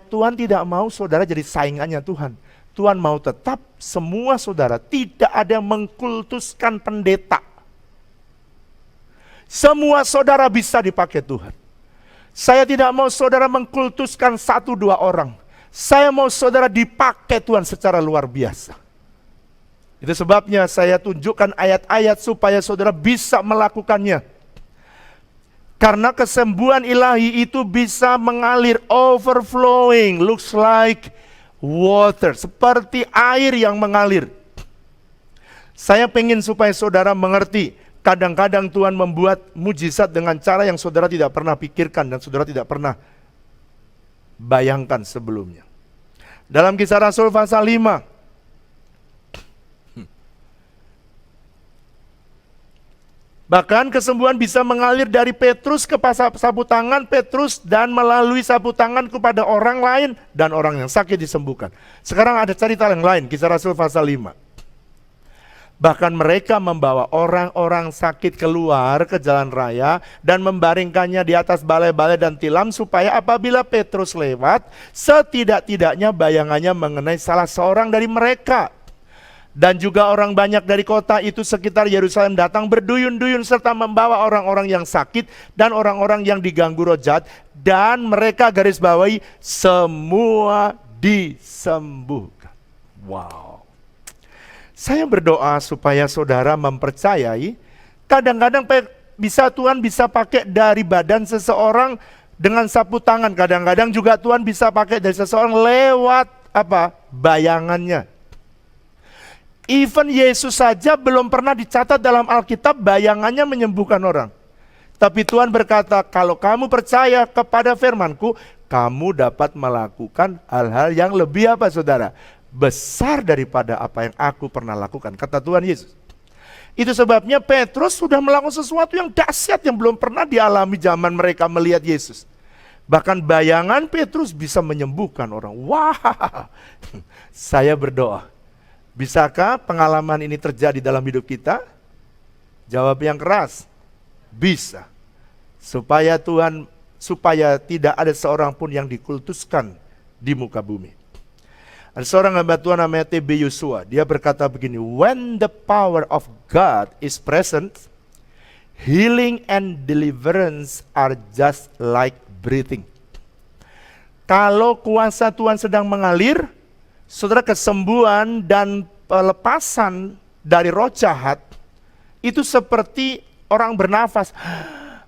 Tuhan tidak mau saudara jadi saingannya Tuhan. Tuhan mau tetap semua saudara, tidak ada yang mengkultuskan pendeta. Semua saudara bisa dipakai Tuhan. Saya tidak mau saudara mengkultuskan 1-2 orang. Saya mau saudara dipakai Tuhan secara luar biasa. Itu sebabnya saya tunjukkan ayat-ayat supaya saudara bisa melakukannya. Karena kesembuhan ilahi itu bisa mengalir, overflowing, looks like water, seperti air yang mengalir. Saya pengen supaya saudara mengerti, kadang-kadang Tuhan membuat mujizat dengan cara yang saudara tidak pernah pikirkan dan saudara tidak pernah bayangkan sebelumnya. Dalam Kisah Rasul pasal 5, bahkan kesembuhan bisa mengalir dari Petrus ke sapu tangan Petrus dan melalui sapu tangan kepada orang lain dan orang yang sakit disembuhkan. Sekarang ada cerita yang lain, Kisah Rasul pasal 5. Bahkan mereka membawa orang-orang sakit keluar ke jalan raya dan membaringkannya di atas balai-balai dan tilam supaya apabila Petrus lewat, setidak-tidaknya bayangannya mengenai salah seorang dari mereka. Dan juga orang banyak dari kota itu sekitar Yerusalem datang berduyun-duyun serta membawa orang-orang yang sakit dan orang-orang yang diganggu roh jahat, dan mereka garis bawahi semua disembuhkan. Wow. Saya berdoa supaya saudara mempercayai, kadang-kadang Tuhan bisa pakai dari badan seseorang dengan sapu tangan, kadang-kadang juga Tuhan bisa pakai dari seseorang lewat bayangannya. Even Yesus saja belum pernah dicatat dalam Alkitab bayangannya menyembuhkan orang. Tapi Tuhan berkata, kalau kamu percaya kepada firman-Ku, kamu dapat melakukan hal-hal yang lebih saudara? Besar daripada apa yang aku pernah lakukan, kata Tuhan Yesus. Itu sebabnya Petrus sudah melakukan sesuatu yang dahsyat yang belum pernah dialami zaman mereka melihat Yesus. Bahkan bayangan Petrus bisa menyembuhkan orang. Wah, saya berdoa, bisakah pengalaman ini terjadi dalam hidup kita? Jawab yang keras, bisa. Supaya tidak ada seorang pun yang dikultuskan di muka bumi. Ada seorang hamba Tuhan namanya T.B. Joshua. Dia berkata begini, when the power of God is present, healing and deliverance are just like breathing. Kalau kuasa Tuhan sedang mengalir, saudara, kesembuhan dan pelepasan dari roh jahat itu seperti orang bernafas,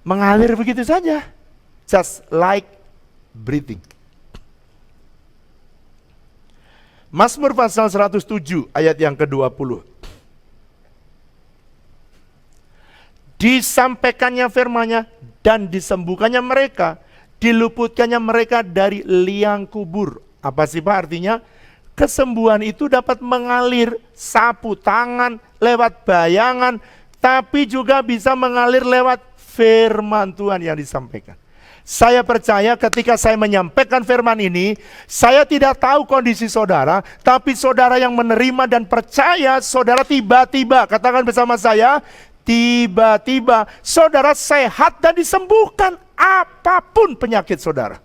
mengalir begitu saja, just like breathing. Mazmur pasal 107 ayat yang ke-20. Disampaikannya firman-Nya dan disembuhkannya mereka, diluputkannya mereka dari liang kubur. Apa sih Pak artinya? Kesembuhan itu dapat mengalir sapu tangan, lewat bayangan, tapi juga bisa mengalir lewat firman Tuhan yang disampaikan. Saya percaya ketika saya menyampaikan firman ini, saya tidak tahu kondisi saudara, tapi saudara yang menerima dan percaya, saudara tiba-tiba, katakan bersama saya, tiba-tiba saudara sehat dan disembuhkan apapun penyakit saudara.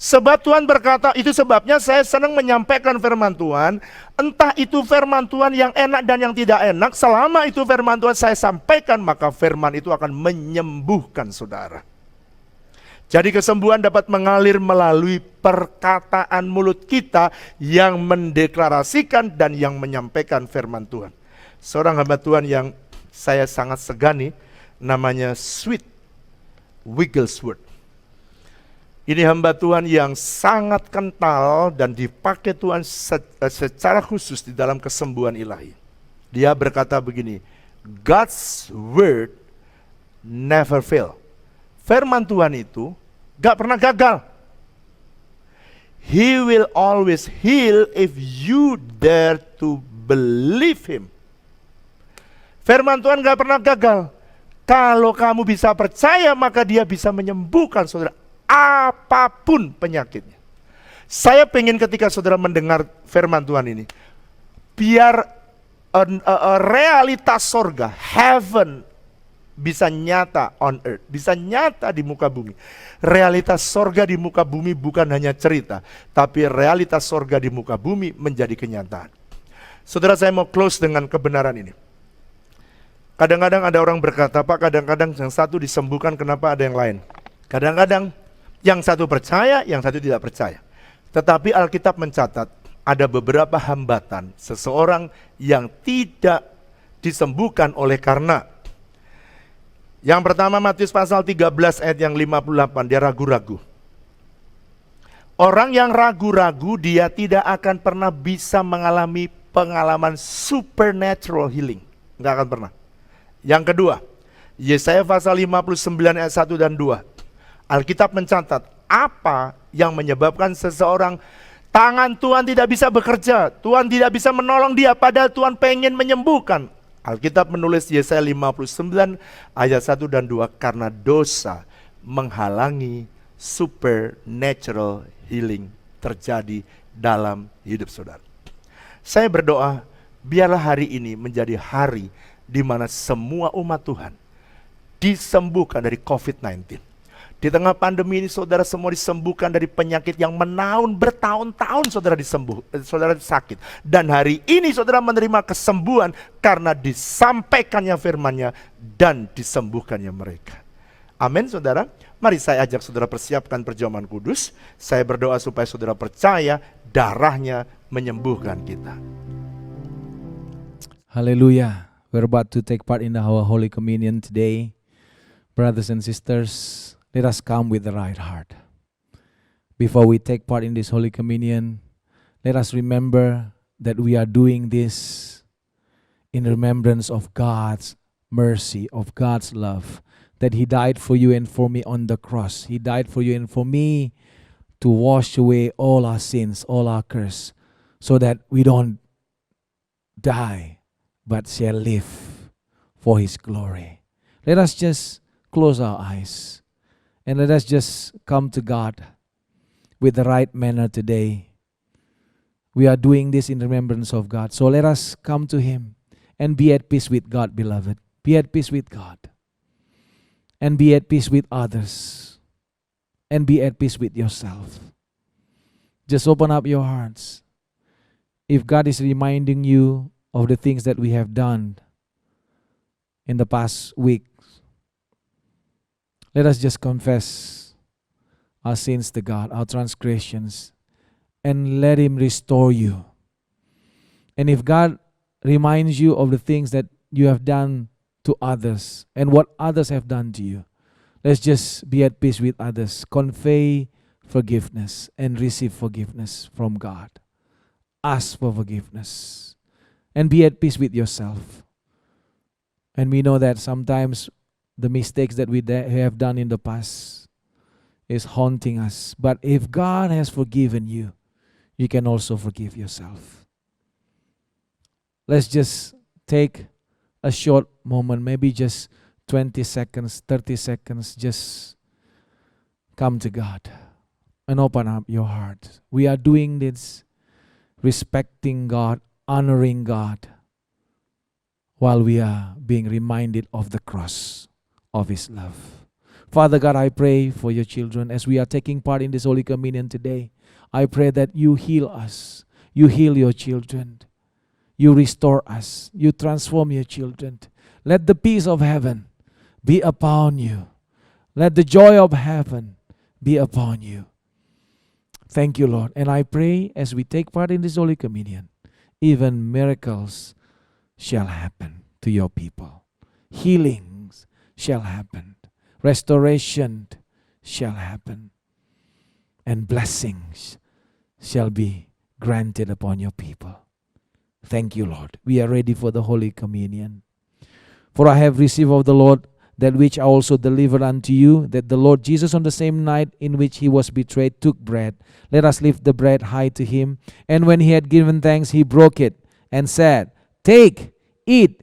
Sebab Tuhan berkata, itu sebabnya saya senang menyampaikan firman Tuhan, entah itu firman Tuhan yang enak dan yang tidak enak, selama itu firman Tuhan saya sampaikan, maka firman itu akan menyembuhkan saudara. Jadi kesembuhan dapat mengalir melalui perkataan mulut kita yang mendeklarasikan dan yang menyampaikan firman Tuhan. Seorang hamba Tuhan yang saya sangat segani, namanya Sweet Wigglesworth. Ini hamba Tuhan yang sangat kental dan dipakai Tuhan secara khusus di dalam kesembuhan ilahi. Dia berkata begini, God's word never fail. Firman Tuhan itu gak pernah gagal. He will always heal if you dare to believe Him. Firman Tuhan gak pernah gagal. Kalau kamu bisa percaya, maka Dia bisa menyembuhkan saudara apapun penyakitnya. Saya pengen ketika saudara mendengar firman Tuhan ini, biar realitas sorga, heaven, bisa nyata on earth, bisa nyata di muka bumi. Realitas sorga di muka bumi bukan hanya cerita, tapi realitas sorga di muka bumi menjadi kenyataan. Saudara, saya mau close dengan kebenaran ini. Kadang-kadang ada orang berkata, Pak, kadang-kadang yang satu disembuhkan, kenapa ada yang lain? Kadang-kadang yang satu percaya, yang satu tidak percaya. Tetapi Alkitab mencatat ada beberapa hambatan seseorang yang tidak disembuhkan oleh karena. Yang pertama Matius pasal 13 ayat yang 58, dia ragu-ragu. Orang yang ragu-ragu dia tidak akan pernah bisa mengalami pengalaman supernatural healing. Enggak akan pernah. Yang kedua, Yesaya pasal 59 ayat 1 dan 2. Alkitab mencatat apa yang menyebabkan seseorang tangan Tuhan tidak bisa bekerja, Tuhan tidak bisa menolong dia padahal Tuhan pengen menyembuhkan. Alkitab menulis Yesaya 59 ayat 1 dan 2, karena dosa menghalangi supernatural healing terjadi dalam hidup saudara. Saya berdoa, biarlah hari ini menjadi hari di mana semua umat Tuhan disembuhkan dari COVID-19. Di tengah pandemi ini saudara semua disembuhkan dari penyakit yang menaun bertahun-tahun saudara saudara sakit. Dan hari ini saudara menerima kesembuhan karena disampaikannya firman-Nya dan disembuhkannya mereka. Amin saudara. Mari saya ajak saudara persiapkan perjamuan kudus. Saya berdoa supaya saudara percaya darah-Nya menyembuhkan kita. Hallelujah. We're about to take part in our Holy Communion today. Brothers and sisters, let us come with the right heart. Before we take part in this Holy Communion, let us remember that we are doing this in remembrance of God's mercy, of God's love, that He died for you and for me on the cross. He died for you and for me to wash away all our sins, all our curse, so that we don't die, but shall live for His glory. Let us just close our eyes and let us just come to God with the right manner today. We are doing this in remembrance of God. So let us come to Him and be at peace with God, beloved. Be at peace with God. And be at peace with others. And be at peace with yourself. Just open up your hearts. If God is reminding you of the things that we have done in the past week, let us just confess our sins to God, our transgressions, and let Him restore you. And if God reminds you of the things that you have done to others and what others have done to you, let's just be at peace with others. Convey forgiveness and receive forgiveness from God. Ask for forgiveness and be at peace with yourself. And we know that sometimes the mistakes that we have done in the past is haunting us. But if God has forgiven you, you can also forgive yourself. Let's just take a short moment, maybe just 20 seconds, 30 seconds, just come to God and open up your heart. We are doing this respecting God, honoring God, while we are being reminded of the cross of His love. Father God, I pray for your children as we are taking part in this Holy Communion today. I pray that you heal us, you heal your children, you restore us, you transform your children. Let the peace of heaven be upon you. Let the joy of heaven be upon you. Thank you, Lord. And I pray as we take part in this Holy Communion, even miracles shall happen to your people. Healings shall happen. Restoration shall happen. And blessings shall be granted upon your people. Thank you, Lord. We are ready for the Holy Communion. For I have received of the Lord that which I also delivered unto you, that the Lord Jesus on the same night in which He was betrayed took bread. Let us lift the bread high to Him. And when He had given thanks, He broke it and said, "Take, eat.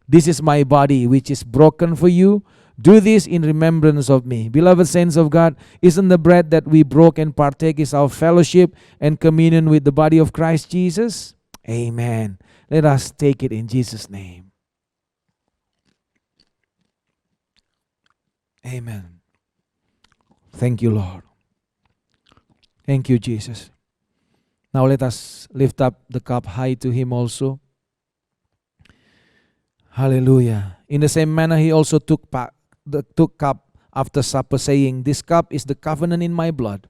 This is my body which is broken for you. Do this in remembrance of me." Beloved saints of God, isn't the bread that we broke and partake is our fellowship and communion with the body of Christ Jesus? Amen. Let us take it in Jesus' name. Amen. Thank you, Lord. Thank you, Jesus. Now let us lift up the cup high to Him also. Hallelujah. In the same manner, he also took cup after supper, saying, "This cup is the covenant in my blood.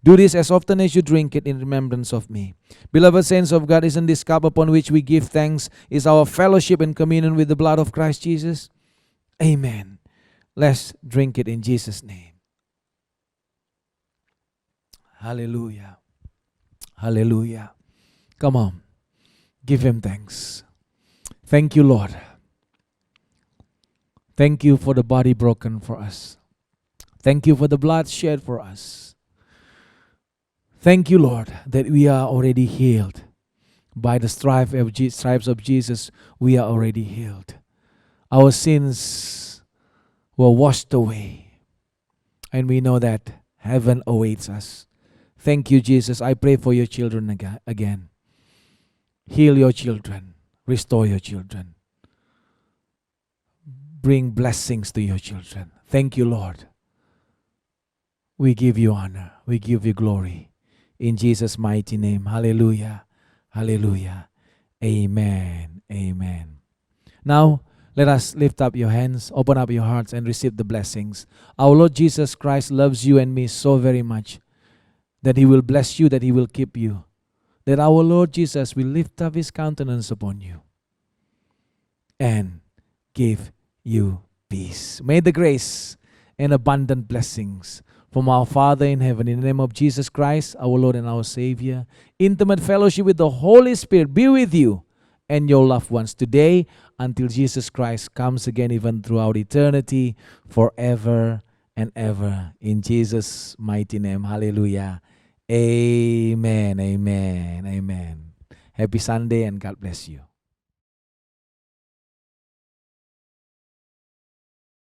Do this as often as you drink it in remembrance of me." Beloved saints of God, isn't this cup upon which we give thanks is our fellowship and communion with the blood of Christ Jesus? Amen. Let's drink it in Jesus' name. Hallelujah. Hallelujah. Come on. Give him thanks. Thank you, Lord. Thank you for the body broken for us. Thank you for the blood shed for us. Thank you, Lord, that we are already healed. By the stripes of Jesus, we are already healed. Our sins were washed away. And we know that heaven awaits us. Thank you, Jesus. I pray for your children again. Heal your children. Restore your children. Bring blessings to your children. Thank you, Lord. We give you honor. We give you glory. In Jesus' mighty name. Hallelujah. Hallelujah. Amen. Amen. Now, let us lift up your hands, open up your hearts, and receive the blessings. Our Lord Jesus Christ loves you and me so very much that he will bless you, that he will keep you, that our Lord Jesus will lift up his countenance upon you and give you peace. May the grace and abundant blessings from our Father in heaven, in the name of Jesus Christ, our Lord and our Savior, intimate fellowship with the Holy Spirit be with you and your loved ones today until Jesus Christ comes again, even throughout eternity, forever and ever. In Jesus' mighty name. Hallelujah. Amen. Amen. Amen. Happy Sunday and God bless you.